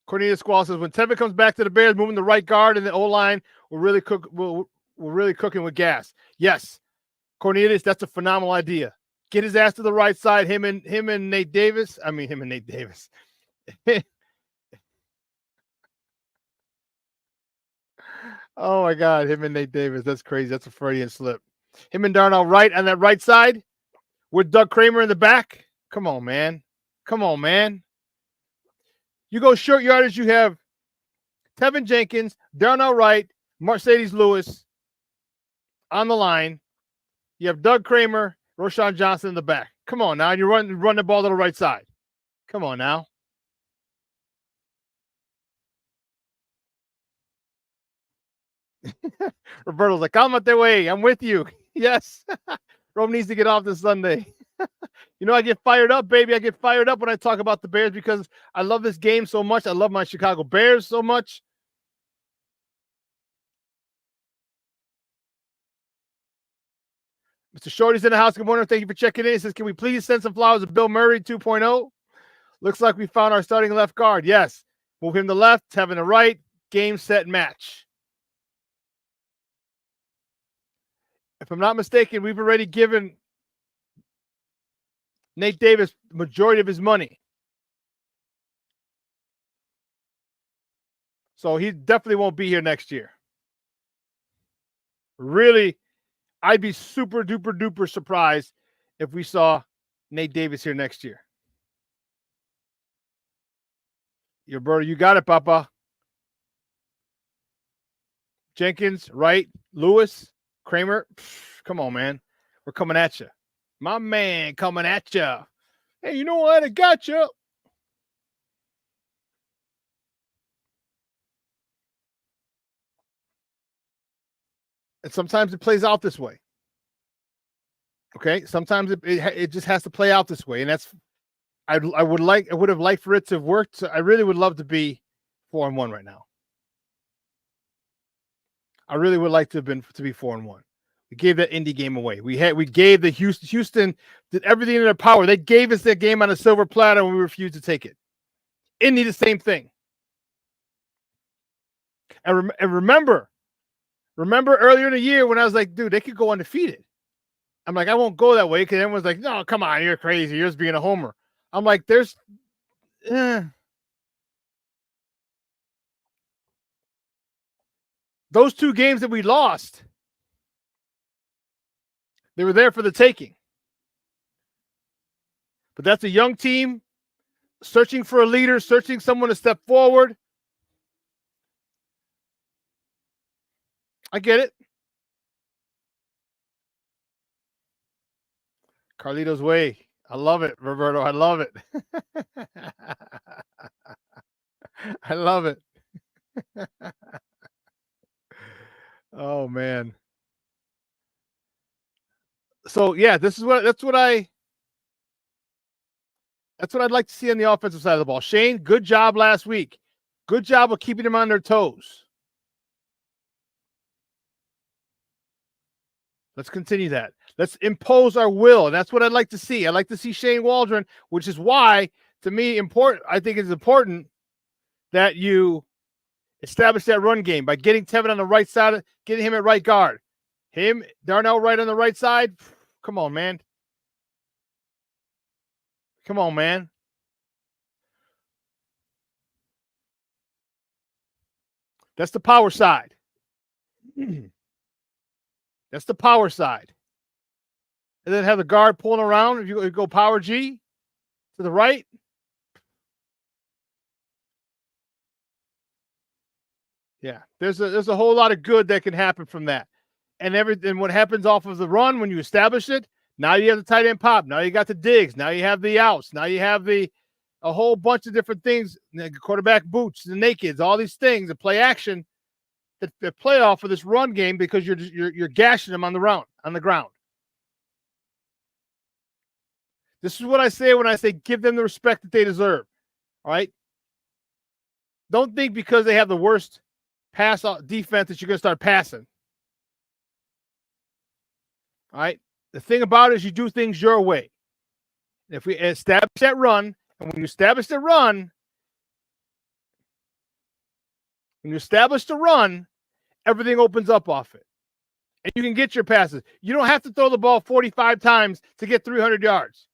Cornelius Squall says, when Tevin comes back to the Bears, moving the right guard and the O-line, we're really cooking with gas. Yes, Cornelius, that's a phenomenal idea. Get his ass to the right side. Him and Nate Davis. I mean, him and Nate Davis. Oh my God, him and Nate Davis. That's crazy. That's a Freudian slip. Him and Darnell Wright on that right side with Doug Kramer in the back. Come on, man. You go short yardage, you have Tevinjenkins, Darnell Wright, Mercedes Lewis on the line. You have Doug Kramer, Roshan Johnson in the back. Come on now. You run the ball to the right side. Come on now. Roberto's like, I'm at their way. I'm with you. Yes. Rome needs to get off this Sunday. You know, I get fired up, baby. I get fired up when I talk about the Bears because I love this game so much. I love my Chicago Bears so much. Mr. Shorty's in the house. Good morning. Thank you for checking in. He says, can we please send some flowers to Bill Murray 2.0? Looks like we found our starting left guard. Yes. Move him to left, Tevin to right. Game, set, match. If I'm not mistaken, we've already given Nate Davis the majority of his money. So he definitely won't be here next year. Really, I'd be super duper duper surprised if we saw Nate Davis here next year. Roberto, you got it, Papa. Jenkins, Wright, Lewis, Kramer. Come on, man. We're coming at you. My man coming at you. Hey, you know what? I got you. And sometimes it plays out this way. Okay? Sometimes it just has to play out this way. And that's I would have liked for it to have worked. So I really would love to be 4-1 right now. I really would like to be 4-1. We gave that Indy game away. We gave the Houston did everything in their power. They gave us their game on a silver platter and we refused to take it. Indy the same thing. And remember earlier in the year when I was like, dude, they could go undefeated. I'm like, I won't go that way because everyone's like, no, come on, you're crazy. You're just being a homer. I'm like, those 2 games that we lost, they were there for the taking. But that's a young team searching for a leader, searching someone to step forward. I get it. Carlito's way. I love it, Roberto. I love it. I love it. Oh man. So yeah, that's what I'd like to see on the offensive side of the ball. Shane, good job last week. Good job of keeping them on their toes. Let's continue that. Let's impose our will. And that's what I'd like to see. I'd like to see Shane Waldron, which is why, to me, I think it's important that you establish that run game by getting Tevin on the right side, getting him at right guard. Him, Darnell right on the right side. Come on, man. Come on, man. That's the power side. That's the power side. And then have the guard pulling around. If you go power G to the right. Yeah, there's a whole lot of good that can happen from that. And what happens off of the run when you establish it, now you have the tight end pop. Now you got the digs. Now you have the outs. Now you have a whole bunch of different things, the quarterback boots, the nakeds, all these things, the play action that play off of this run game because you're gashing them on the ground. This is what I say when I say give them the respect that they deserve. All right? Don't think because they have the worst pass defense that you're going to start passing. All right? The thing about it is you do things your way. If we establish that run, and when you establish the run, everything opens up off it. And you can get your passes. You don't have to throw the ball 45 times to get 300 yards.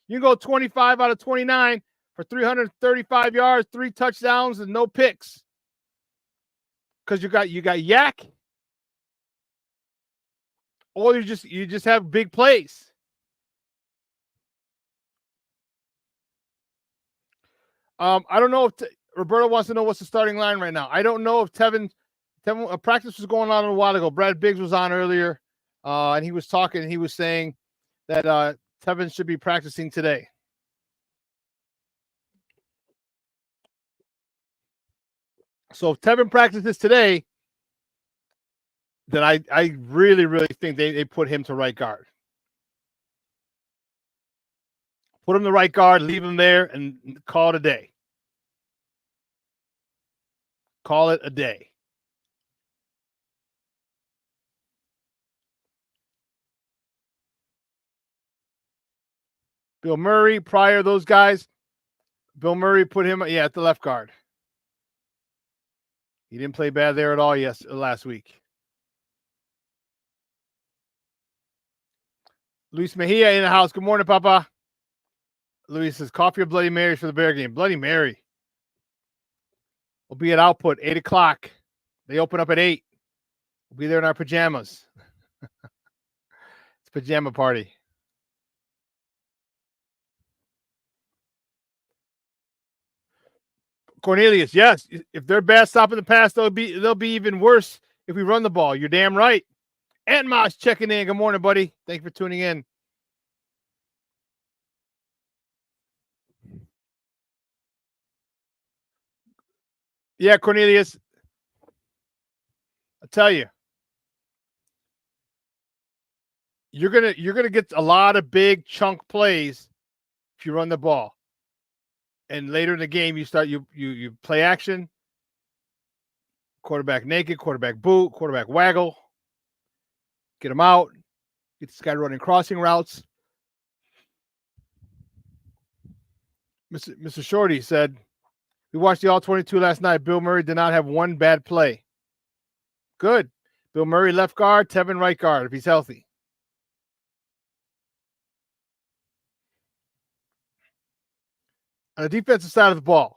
You can go 25 out of 29 for 335 yards, 3 touchdowns, and no picks. Because you got yak, or you just have big plays. I don't know if Roberto wants to know what's the starting line right now. I don't know if Tevin practice was going on a while ago. Brad Biggs was on earlier. and he was talking. He was saying that Tevin should be practicing today. So if Tevin practices today, then I really, really think they put him to right guard. Put him to right guard, leave him there, and call it a day. Call it a day. Bill Murray, Pryor, those guys. Bill Murray put him, at the left guard. He didn't play bad there at all last week. Luis Mejia in the house. Good morning, Papa. Luis says, coffee or Bloody Marys for the Bear game? Bloody Mary. We'll be at Output, 8 o'clock. They open up at 8. We'll be there in our pajamas. It's a pajama party. Cornelius, yes. If they're bad stopping the pass, they'll be even worse if we run the ball. You're damn right. Ant Mosh checking in. Good morning, buddy. Thank you for tuning in. Yeah, Cornelius. I tell you, you're gonna get a lot of big chunk plays if you run the ball. And later in the game, you play action, quarterback naked, quarterback boot, quarterback waggle, get him out, get this guy running crossing routes. Mr. Shorty said, we watched the All-22 last night. Bill Murray did not have one bad play. Good. Bill Murray left guard, Tevin right guard if he's healthy. On the defensive side of the ball,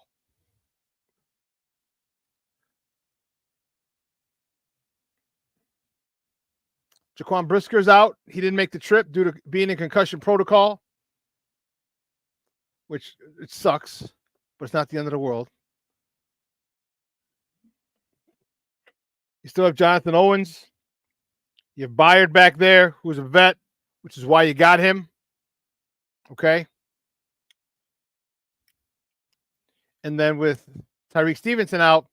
Jaquan Brisker's out. He didn't make the trip due to being in concussion protocol, which it sucks, but it's not the end of the world. You still have Jonathan Owens. You have Byard back there, who's a vet, which is why you got him. Okay. And then with Tyreek Stevenson out,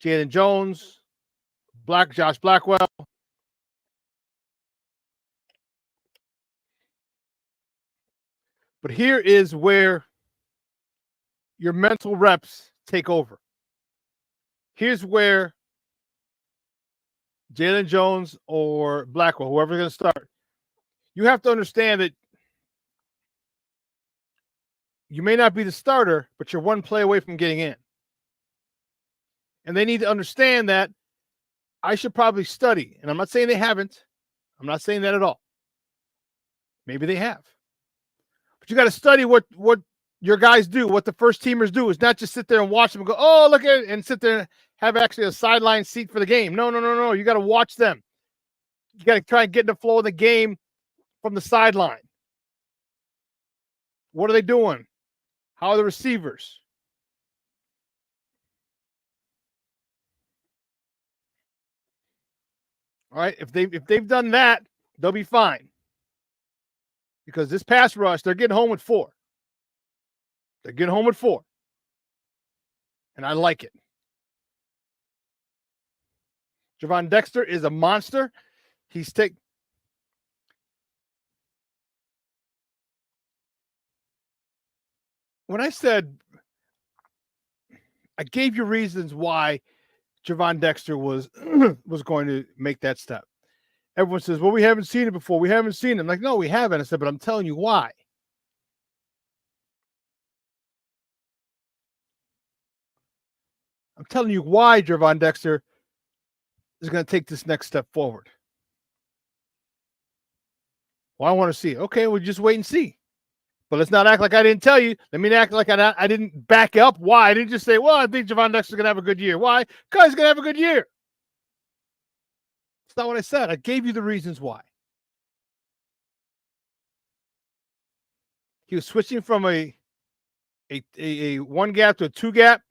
Jalen Jones, Josh Blackwell. But here is where your mental reps take over. Here's where Jalen Jones or Blackwell, whoever's going to start, you have to understand that you may not be the starter, but you're one play away from getting in. And they need to understand that I should probably study. And I'm not saying they haven't. I'm not saying that at all. Maybe they have. But you got to study what your guys do, what the first teamers do. It's not just sit there and watch them and go, oh, look at it, and sit there and have actually a sideline seat for the game. No. You got to watch them. You got to try and get in the flow of the game from the sideline. What are they doing? How are the receivers? All right, if they've done that, they'll be fine. Because this pass rush, they're getting home with 4. They're getting home with 4. And I like it. Gervon Dexter is a monster. When I said, I gave you reasons why Gervon Dexter was going to make that step. Everyone says, well, we haven't seen it before. We haven't seen it. I'm like, no, we haven't. I said, but I'm telling you why. I'm telling you why Gervon Dexter is going to take this next step forward. Well, I want to see it. Okay, we'll just wait and see. But let's not act like I didn't tell you. Let me act like I didn't back up. Why? I didn't just say, well, I think Gervon Dexter's going to have a good year. Why? Because he's going to have a good year. That's not what I said. I gave you the reasons why. He was switching from a one gap to a two gap,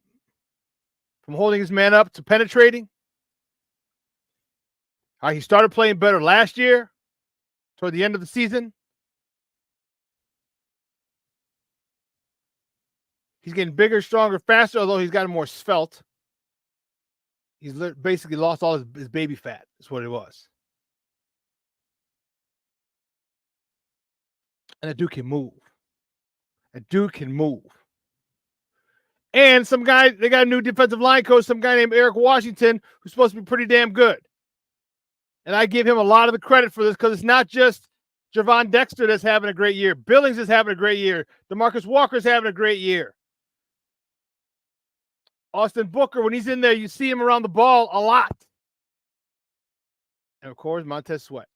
from holding his man up to penetrating. He started playing better last year toward the end of the season. He's getting bigger, stronger, faster, although he's gotten more svelte. He's basically lost all his baby fat. That's what it was. And that dude can move. And they got a new defensive line coach, some guy named Eric Washington, who's supposed to be pretty damn good. And I give him a lot of the credit for this because it's not just Gervon Dexter that's having a great year. Billings is having a great year. DeMarcus Walker's having a great year. Austin Booker, when he's in there, you see him around the ball a lot. And, of course, Montez Sweat.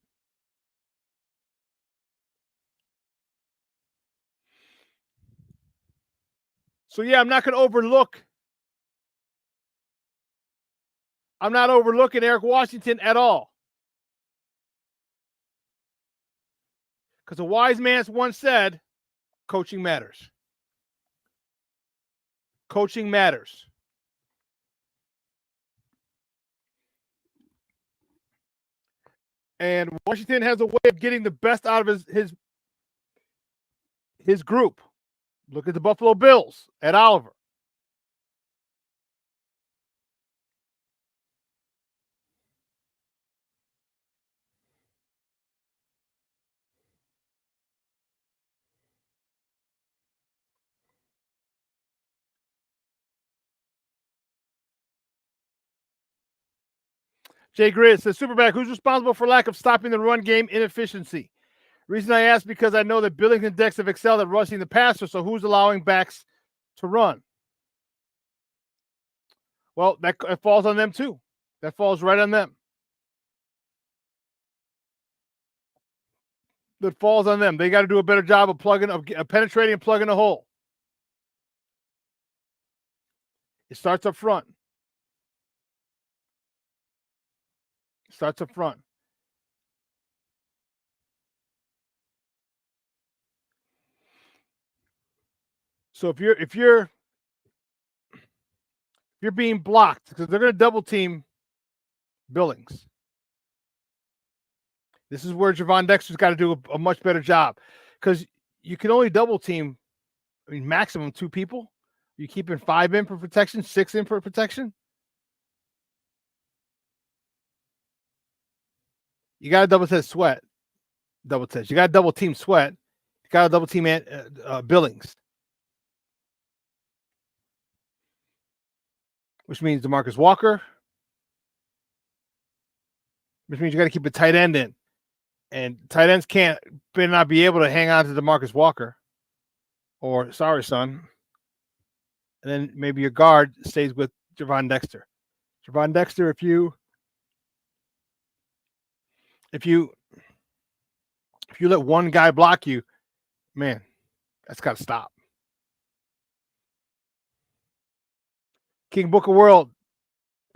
So, yeah, I'm not overlooking Eric Washington at all. Because a wise man once said, coaching matters. Coaching matters. And Washington has a way of getting the best out of his group. Look at the Buffalo Bills at Oliver. Jay Grizz says, Superback, who's responsible for lack of stopping the run game inefficiency? Reason I ask because I know that Billings and Dex have excelled at rushing the passer, so who's allowing backs to run? Well, that falls on them too. That falls right on them. That falls on them. They got to do a better job of penetrating and plugging a hole. It starts up front. So if you're being blocked, because they're going to double team Billings. This is where Gervon Dexter's got to do a much better job, because you can only double team, maximum 2 people. You keeping 5 in for protection, 6 in for protection. You got to double test Sweat. You got to double team Sweat. You got to double team Billings. Which means DeMarcus Walker. Which means you got to keep a tight end in. And tight ends better not be able to hang on to DeMarcus Walker. Or, sorry, son. And then maybe your guard stays with Gervon Dexter. Gervon Dexter, if you let one guy block you, man, that's got to stop. King Booker World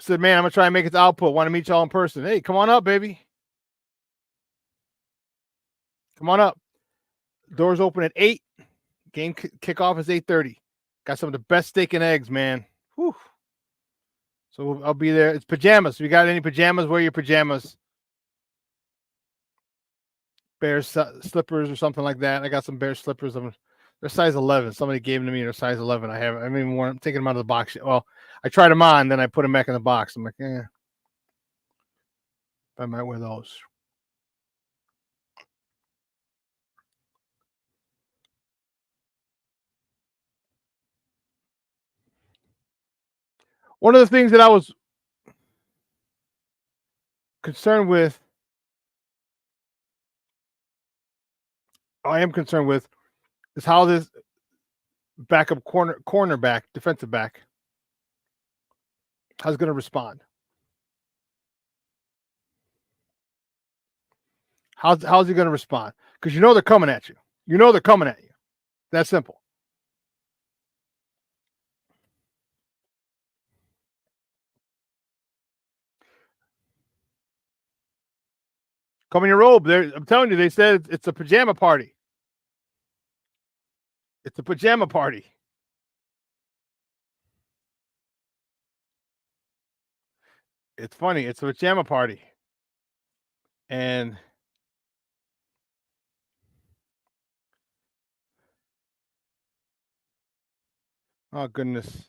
said, man, I'm going to try and make it to output. Want to meet y'all in person. Hey, come on up, baby. Come on up. Doors open at 8. Game kickoff is 8:30. Got some of the best steak and eggs, man. Whew. So I'll be there. It's pajamas. If you got any pajamas, wear your pajamas. Bear slippers or something like that. I got some Bear slippers. They're size 11. Somebody gave them to me. They're size 11. I haven't even worn them. I'm taking them out of the box yet. Well, I tried them on, then I put them back in the box. I'm like, I might wear those. One of the things that I was concerned with, is how this backup cornerback, defensive back, how's going to respond. How's he going to respond? Because they're coming at you. They're coming at you. That's simple. Come in your robe. I'm telling you, they said it's a pajama party. It's a pajama party. It's funny. It's a pajama party. And oh goodness.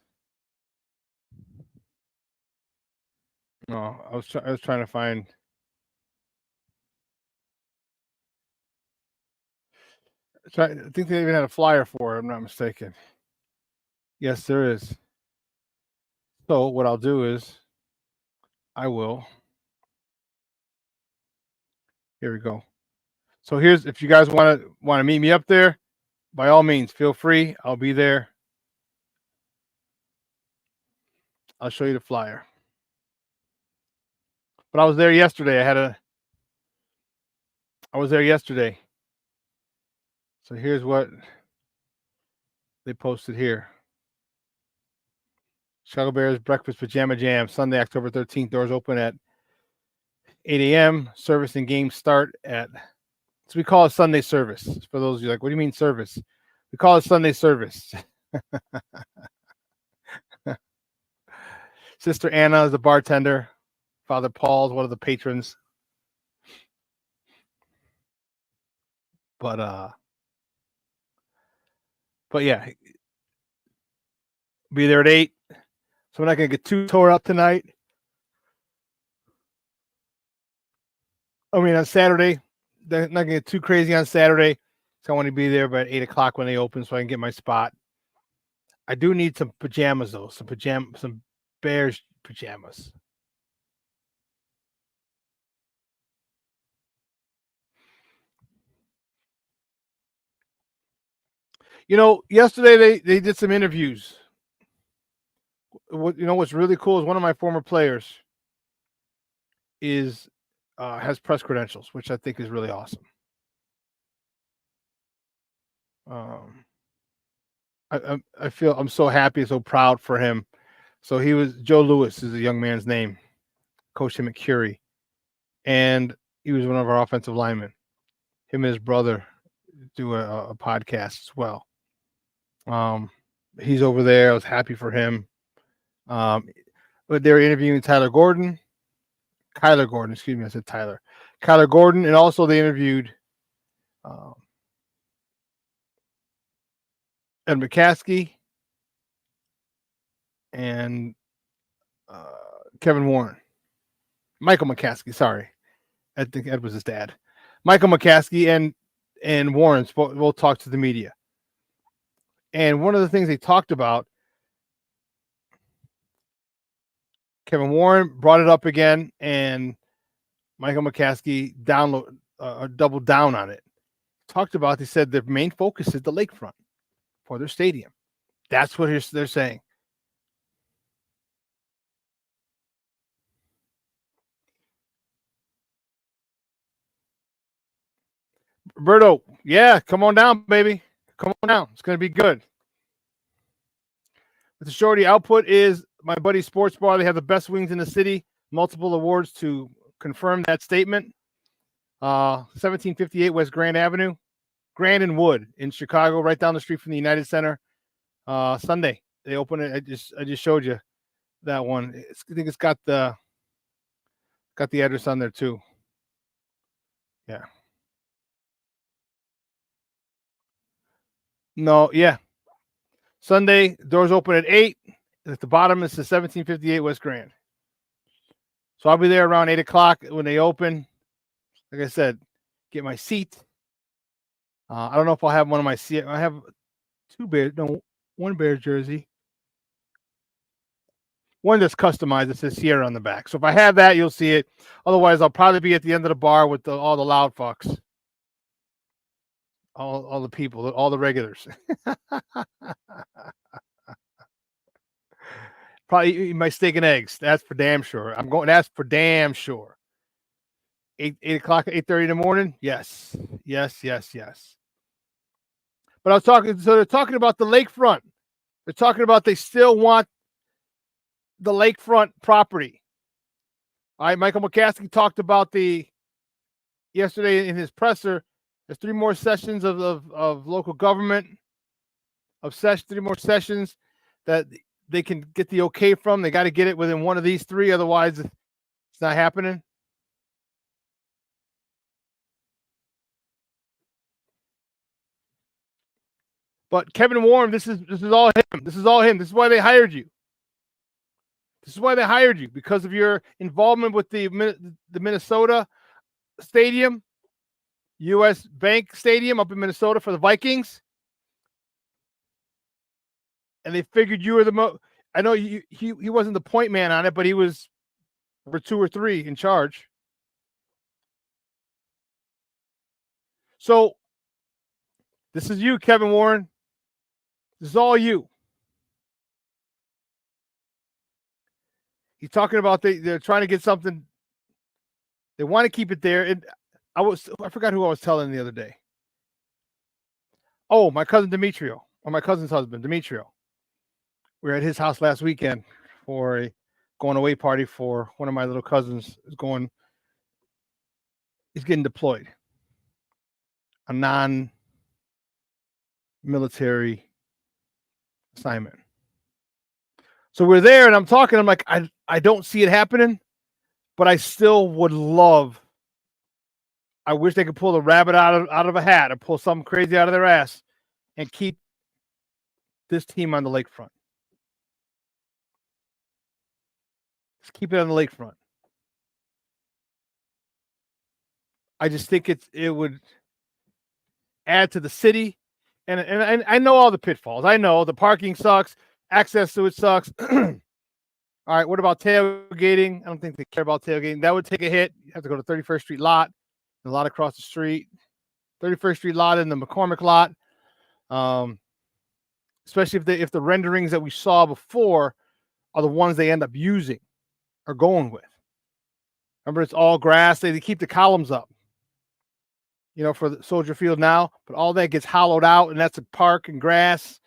No, I was trying to find. I think they even had a flyer for it, if I'm not mistaken. Yes, there is. So what I'll do is I will. Here we go. So here's, if you guys want to meet me up there, by all means, feel free. I'll be there. I'll show you the flyer. But I was there yesterday. I was there yesterday. So here's what they posted here. Chicago Bears Breakfast Pajama Jam, Sunday, October 13th. Doors open at 8 a.m. Service and games start at, so we call it Sunday service. For those of you like, what do you mean service? We call it Sunday service. Sister Anna is the bartender. Father Paul is one of the patrons. But yeah, be there at 8. So we're not going to get too tore up tonight. I mean, on Saturday, they're not going to get too crazy on Saturday. So I want to be there by 8 o'clock when they open so I can get my spot. I do need some pajamas, though. Some Bears pajamas. You know, yesterday they did some interviews. What's really cool is one of my former players has press credentials, which I think is really awesome. I feel I'm so happy, so proud for him. So Joe Lewis is the young man's name, coached him at Curie, and he was one of our offensive linemen. Him and his brother do a podcast as well. He's over there. I was happy for him. But they were interviewing Kyler Gordon. Excuse me, I said Tyler. Kyler Gordon, and also they interviewed Ed McCaskey and Kevin Warren. Michael McCaskey, sorry. I think Ed was his dad. Michael McCaskey and Warren both talked to the media. And one of the things they talked about, Kevin Warren brought it up again, and Michael McCaskey doubled down on it. Talked about, they said their main focus is the lakefront for their stadium. That's what they're saying. Roberto, yeah, come on down, baby. Come on down. It's going to be good. But the shorty output is my buddy Sports Bar. They have the best wings in the city. Multiple awards to confirm that statement. 1758 West Grand Avenue, Grand and Wood in Chicago, right down the street from the United Center. Sunday they open it. I just showed you that one. I think it's got the address on there too. Yeah. No, yeah. Sunday, doors open at 8. At the bottom is the 1758 West Grand. So I'll be there around 8 o'clock when they open. Like I said, get my seat. I don't know if I'll have one of my seats. I have one Bears jersey. One that's customized that says Sierra on the back. So if I have that, you'll see it. Otherwise, I'll probably be at the end of the bar with all the loud fucks. All the people, all the regulars. Probably eat my steak and eggs. That's for damn sure. That's for damn sure. 8 o'clock, 8:30 in the morning. Yes. But I was talking. So they're talking about the lakefront. They're talking about they still want the lakefront property. All right, Michael McCaskey talked about yesterday in his presser. There's 3 more sessions of local government, 3 more sessions that they can get the okay from. They got to get it within one of these 3, otherwise it's not happening. But Kevin Warren, this is all him. This is all him. This is why they hired you. This is why they hired you, because of your involvement with the Minnesota Stadium, U.S. Bank Stadium up in Minnesota for the Vikings. And they figured you were the I know he wasn't the point man on it, but he was number 2 or 3 in charge. So this is you, Kevin Warren. This is all you. He's talking about they're trying to get something. They want to keep it there. And I forgot who I was telling the other day. Oh, my cousin Demetrio, or my cousin's husband, Demetrio. We were at his house last weekend for a going away party for one of my little cousins. He's getting deployed. A non-military assignment. So we're there, and I'm talking. I'm like, I don't see it happening, but I still would love. I wish they could pull the rabbit out of a hat or pull something crazy out of their ass and keep this team on the lakefront. Just keep it on the lakefront. I just think it would add to the city, and I know all the pitfalls. I know the parking sucks. Access to it sucks. All right, what about tailgating? I don't think they care about tailgating. That would take a hit. You have to go to 31st Street lot, a lot across the street. 31st Street lot and the McCormick lot. Especially if the renderings that we saw before are the ones they end up using or going with. Remember, it's all grass. They keep the columns up, for the Soldier Field now, but all that gets hollowed out, and that's a park and grass.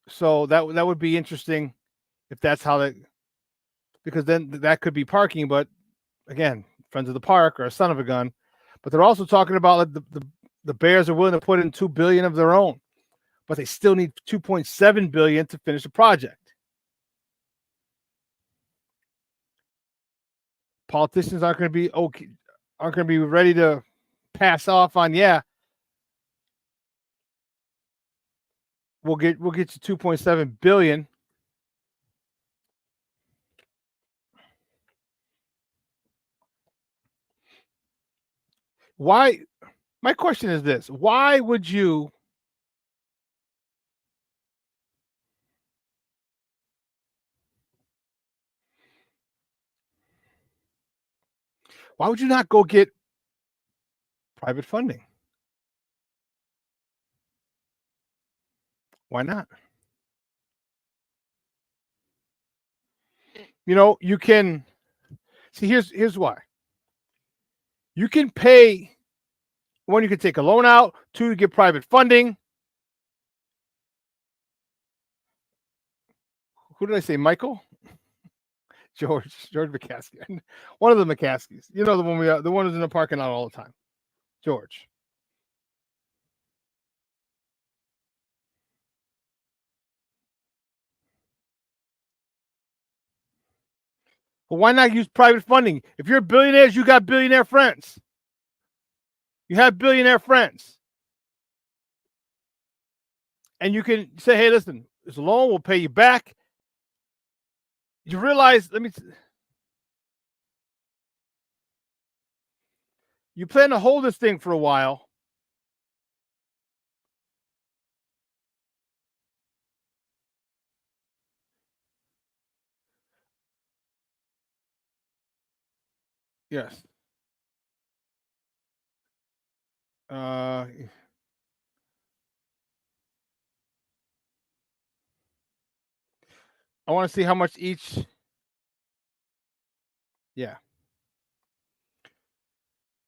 So that would be interesting if that's how that, because then that could be parking, but again, friends of the park or a son of a gun. But they're also talking about the Bears are willing to put in $2 billion of their own, but they still need $2.7 billion to finish the project. Politicians aren't going to be ready to pass off on, we'll get you $2.7 billion. Why? My question is this: why would you not go get private funding? Why not? You can see, here's why. You can pay, one, you can take a loan out, 2, to get private funding. Who did I say? Michael? George McCaskey. One of the McCaskies. The one who's in the parking lot all the time. George. Well, why not use private funding? If you're billionaires, you got billionaire friends. You have billionaire friends. And you can say, hey, listen, this loan will pay you back. You realize, you plan to hold this thing for a while. Yes. I want to see how much each. Yeah.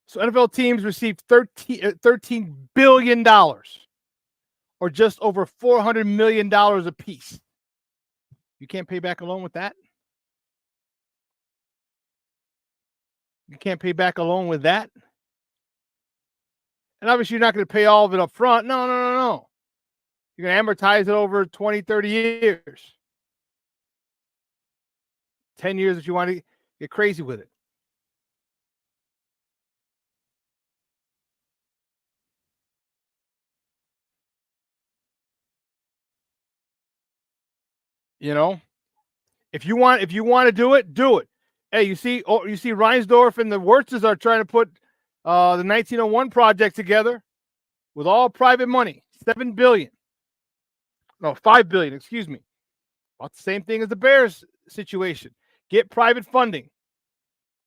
So NFL teams received $13 billion, or just over $400 million a piece. You can't pay back a loan with that? You can't pay back a loan with that? And obviously, you're not going to pay all of it up front. No. You're going to amortize it over 20, 30 years. 10 years if you want to get crazy with it. You know, if you want to do it, do it. Hey, you see Reinsdorf and the Wurtzes are trying to put the 1901 project together with all private money, $7 billion. No, $5 billion. Excuse me. About the same thing as the Bears situation. Get private funding.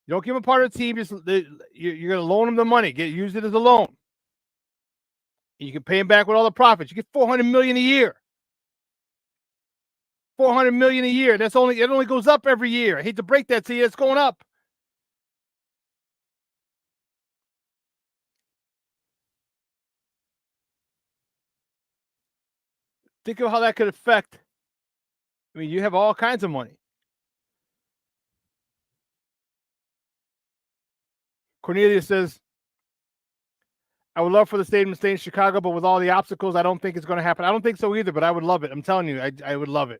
You don't give them a part of the team. You're going to loan them the money. Use it as a loan. You can pay them back with all the profits. You get $400 million a year. $400 million a year. It only goes up every year. I hate to break that to you. It's going up. Think of how that could affect. I mean, you have all kinds of money. Cornelia says, I would love for the stadium to stay in Chicago, but with all the obstacles, I don't think it's going to happen. I don't think so either, but I would love it. I'm telling you, I would love it.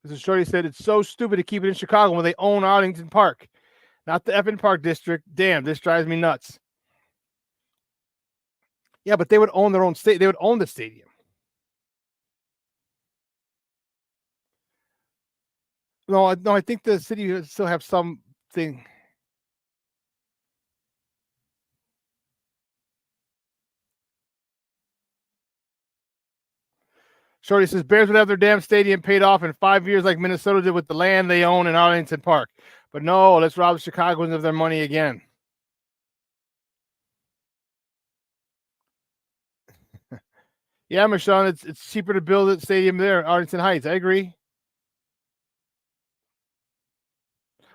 This is Shorty said, it's so stupid to keep it in Chicago when they own Arlington Park, not the effing Park District. Damn, this drives me nuts. Yeah, but they would own their own state. They would own the stadium. No, I think the city would still have something. Shorty says Bears would have their damn stadium paid off in 5 years like Minnesota did with the land they own in Arlington Park. But no, let's rob the Chicagoans of their money again. Yeah, Michelle, it's cheaper to build a stadium there in Arlington Heights. I agree.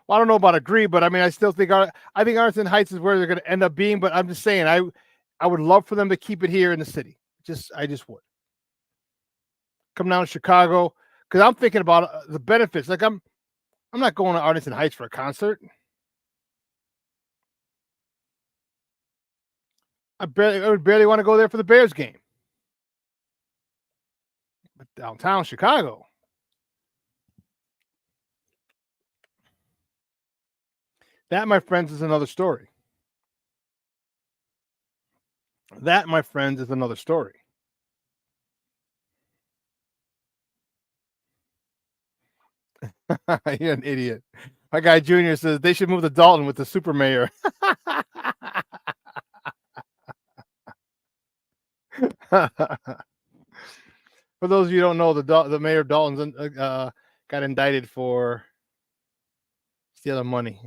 Well, I don't know about agree, but I mean, I still think Arlington Heights is where they're going to end up being. But I'm just saying, I would love for them to keep it here in the city. I just would. Come down to Chicago because I'm thinking about the benefits. Like I'm not going to Arlington Heights for a concert. I would barely want to go there for the Bears game. But downtown Chicago. That, my friends, is another story. That, my friends, is another story. You're an idiot. My guy Junior says they should move to Dalton with the super mayor. For those of you who don't know, the mayor of Dalton got indicted for stealing money.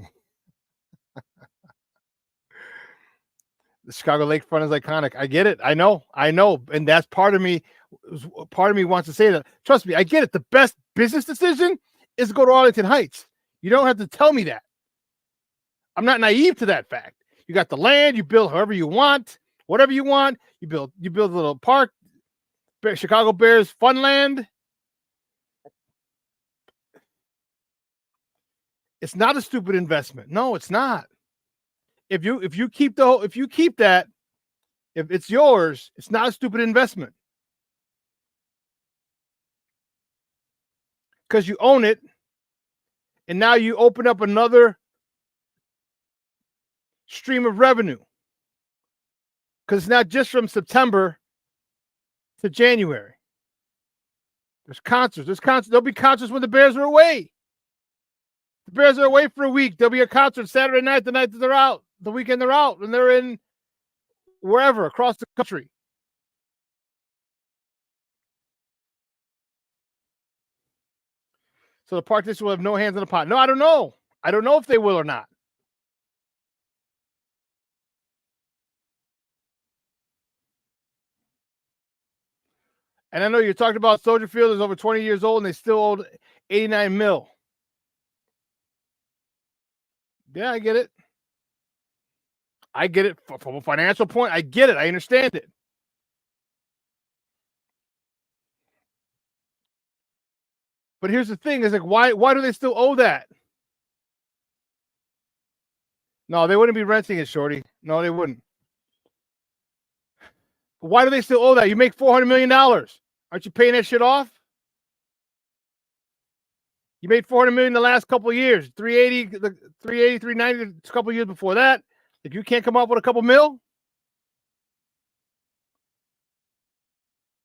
The Chicago lakefront is iconic. I get it. I know. And that's part of me. Part of me wants to say that. Trust me, I get it. The best business decision is to go to Arlington Heights. You don't have to tell me that. I'm not naive to that fact. You got the land. You build however you want, whatever you want. You build a little park. Chicago Bears Funland. It's not a stupid investment. No, it's not. If you keep that, if it's yours, it's not a stupid investment. Because you own it, and now you open up another stream of revenue. Because it's not just from September to January. There's concerts. There'll be concerts when the Bears are away. The Bears are away for a week. There'll be a concert Saturday night, the night that they're out. The weekend they're out, and they're in wherever across the country. So the Park District will have no hands in the pot. No, I don't know. I don't know if they will or not. And I know you're talking about Soldier Field is over 20 years old and they still owe $89 million. Yeah, I get it. I get it from a financial point. I get it. I understand it. But here's the thing: is like, why do they still owe that? No, they wouldn't be renting it, Shorty. No, they wouldn't. Why do they still owe that? You make $400 million. Aren't you paying that shit off? You made $400 million the last couple of years. 380, 390 a couple of years before that. If you can't come up with a couple mil,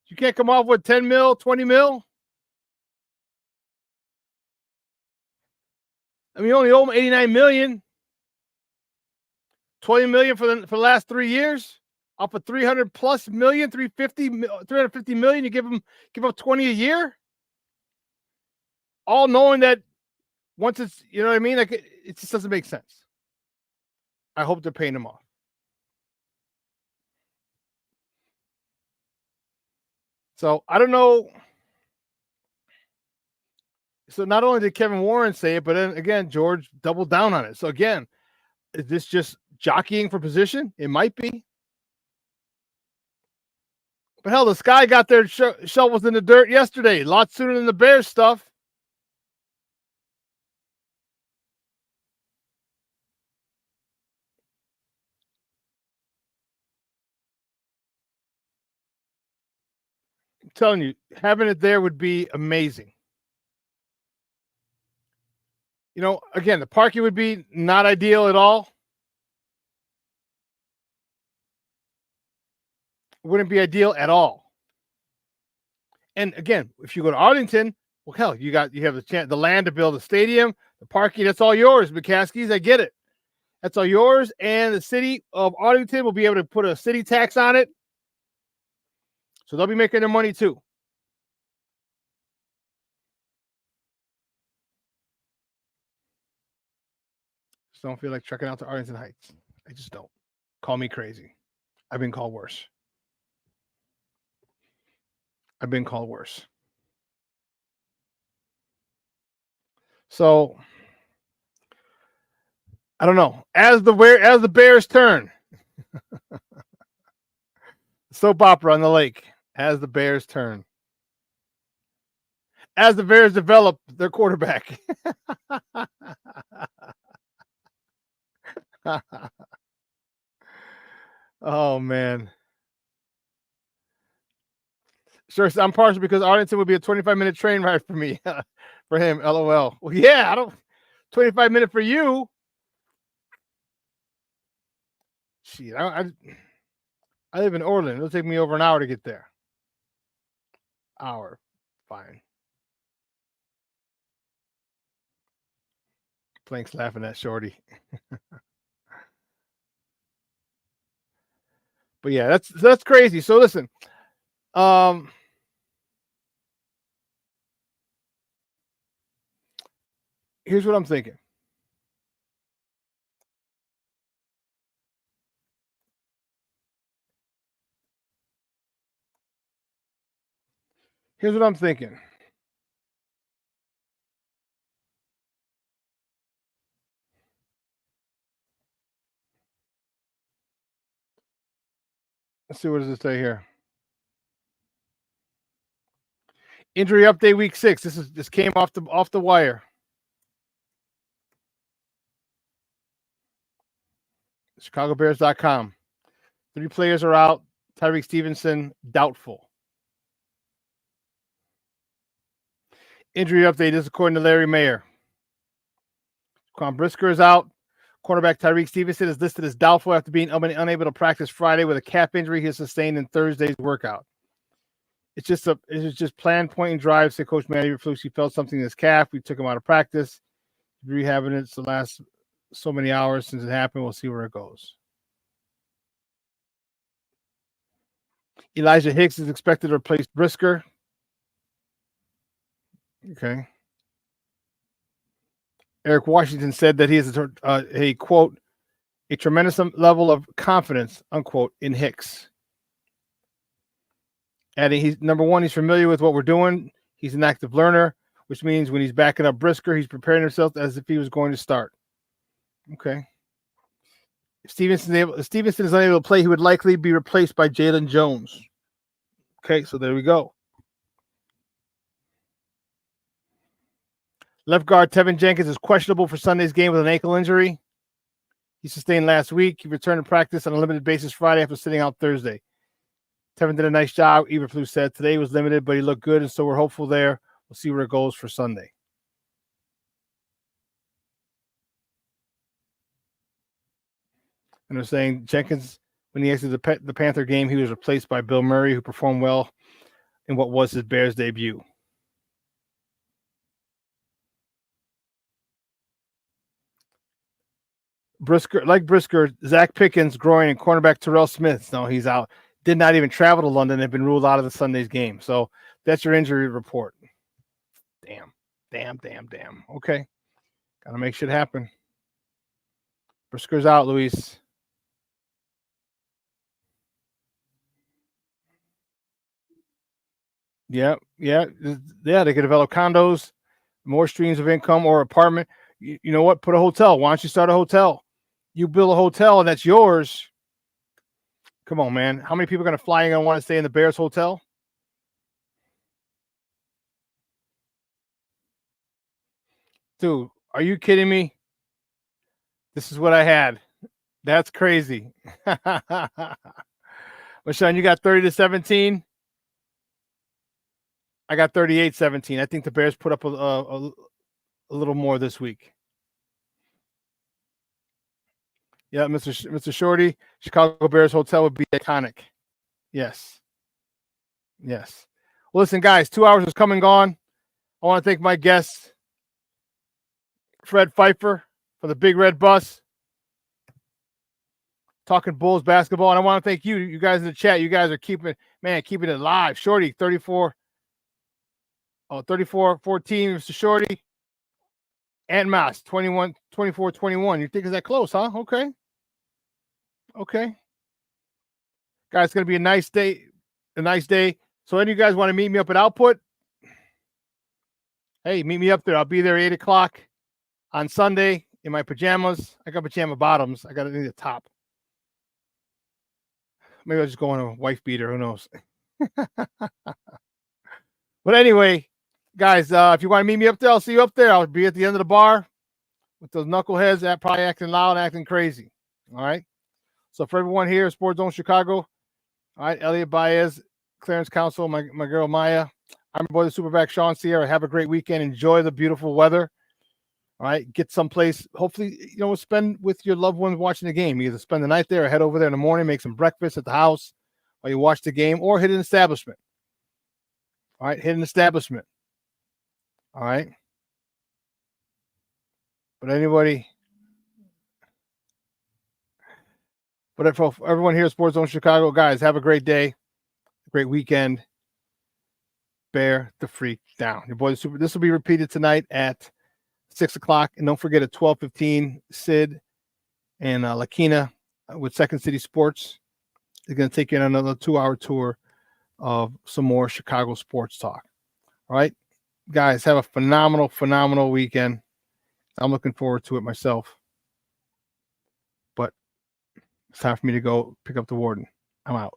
You can't come off with 10 mil, 20 mil. I mean, you only owe him 89 million. 20 million for the last 3 years. Off of 300 plus million, 350 million. You give up 20 a year. All knowing that once it's, you know what I mean? Like it just doesn't make sense. I hope they're paying him off. So I don't know. So not only did Kevin Warren say it, but then again, George doubled down on it. So again, is this just jockeying for position? It might be. But hell, the Sky got their shovels in the dirt yesterday, a lot sooner than the Bears stuff. I'm telling you, having it there would be amazing. You know, again, the parking would be not ideal at all. Wouldn't be ideal at all. And again, if you go to Arlington, well, hell, you have the land to build a stadium, the parking, that's all yours, McCaskies. I get it. That's all yours. And the city of Arlington will be able to put a city tax on it. So they'll be making their money too. Just don't feel like trekking out to Arlington Heights. I just don't. Call me crazy. I've been called worse. So I don't know. As the Bears turn, soap opera on the lake. As the Bears turn, as the Bears develop their quarterback. Oh man. Sure, I'm partial because Arlington would be a 25-minute train ride for me, for him. LOL. Well, yeah, I don't. 25-minute for you. Shit, I live in Orland. It'll take me over an hour to get there. Hour, fine. Plank's laughing at Shorty. But yeah, that's crazy. So listen, here's what I'm thinking. Here's what I'm thinking. Let's see, what does it say here? Injury update week 6. This came off the wire. ChicagoBears.com. 3 players are out. Tyreek Stevenson, doubtful. Injury update is according to Larry Mayer. Quan Brisker is out. Cornerback Tyreek Stevenson is listed as doubtful after being unable to practice Friday with a calf injury he sustained in Thursday's workout. It's just planned point and drive, said Coach Matty Eberflus. He felt something in his calf. We took him out of practice. Rehabbing it the last so many hours since it happened. We'll see where it goes. Elijah Hicks is expected to replace Brisker. Okay. Eric Washington said that he has a quote, a tremendous level of confidence, unquote, in Hicks. Adding, he's number one, he's familiar with what we're doing. He's an active learner, which means when he's backing up Brisker, he's preparing himself as if he was going to start. Okay. If Stevenson is unable to play, he would likely be replaced by Jalen Jones. Okay, so there we go. Left guard Tevinjenkins is questionable for Sunday's game with an ankle injury he sustained last week. He returned to practice on a limited basis Friday after sitting out Thursday. Tevin did a nice job, Eberflus said. Today was limited, but he looked good, and so we're hopeful there. We'll see where it goes for Sunday. And they're saying Jenkins, when he exited the Panther game, he was replaced by Bill Murray, who performed well in what was his Bears debut. Brisker, Zach Pickens groin and cornerback Terrell Smith. No, he's out. Did not even travel to London. Have been ruled out of the Sunday's game. So that's your injury report. Damn. Okay. Gotta make shit happen. Brisker's out, Luis. Yeah. They could develop condos, more streams of income or apartment. You know what? Put a hotel. Why don't you start a hotel? You build a hotel and that's yours. Come on, man. How many people are going to fly in and want to stay in the Bears hotel? Dude, are you kidding me? This is what I had. That's crazy. Shawn, you got 30-17. I got 38-17. I think the Bears put up a little more this week. Yeah, Mr. Shorty, Chicago Bears hotel would be iconic. Yes. Well, listen, guys, 2 hours has come and gone. I want to thank my guests, Fred Pfeiffer for the Big Red Bus, talking Bulls basketball, and I want to thank you guys in the chat. You guys are keeping it live. Shorty, 34-14, Mr. Shorty. Ant Mouse, 24-21. You think it's that close, huh? Okay. Guys, it's going to be a nice day. So any of you guys want to meet me up at Output? Hey, meet me up there. I'll be there 8 o'clock on Sunday in my pajamas. I got pajama bottoms. I got to need a top. Maybe I'll just go on a wife beater. Who knows? But anyway, guys, if you want to meet me up there, I'll see you up there. I'll be at the end of the bar with those knuckleheads that probably acting loud, acting crazy. All right. So for everyone here, Sports Zone Chicago, all right, Elliot Baez, Clarence Council, my girl Maya. I'm your boy, the Superback, Shawn Sierra. Have a great weekend. Enjoy the beautiful weather. All right. Get someplace. Hopefully, spend with your loved ones watching the game. Either spend the night there or head over there in the morning, make some breakfast at the house while you watch the game, or hit an establishment. All right. Hit an establishment. All right. But for everyone here at Sports Zone Chicago, guys, have a great day, great weekend. Bear the freak down. Your boy, this will be repeated tonight at 6 o'clock. And don't forget at 12:15, Sid and Lakina with Second City Sports. They're going to take you on another 2-hour tour of some more Chicago sports talk. All right. Guys, have a phenomenal weekend. I'm looking forward to it myself. But it's time for me to go pick up the warden. I'm out.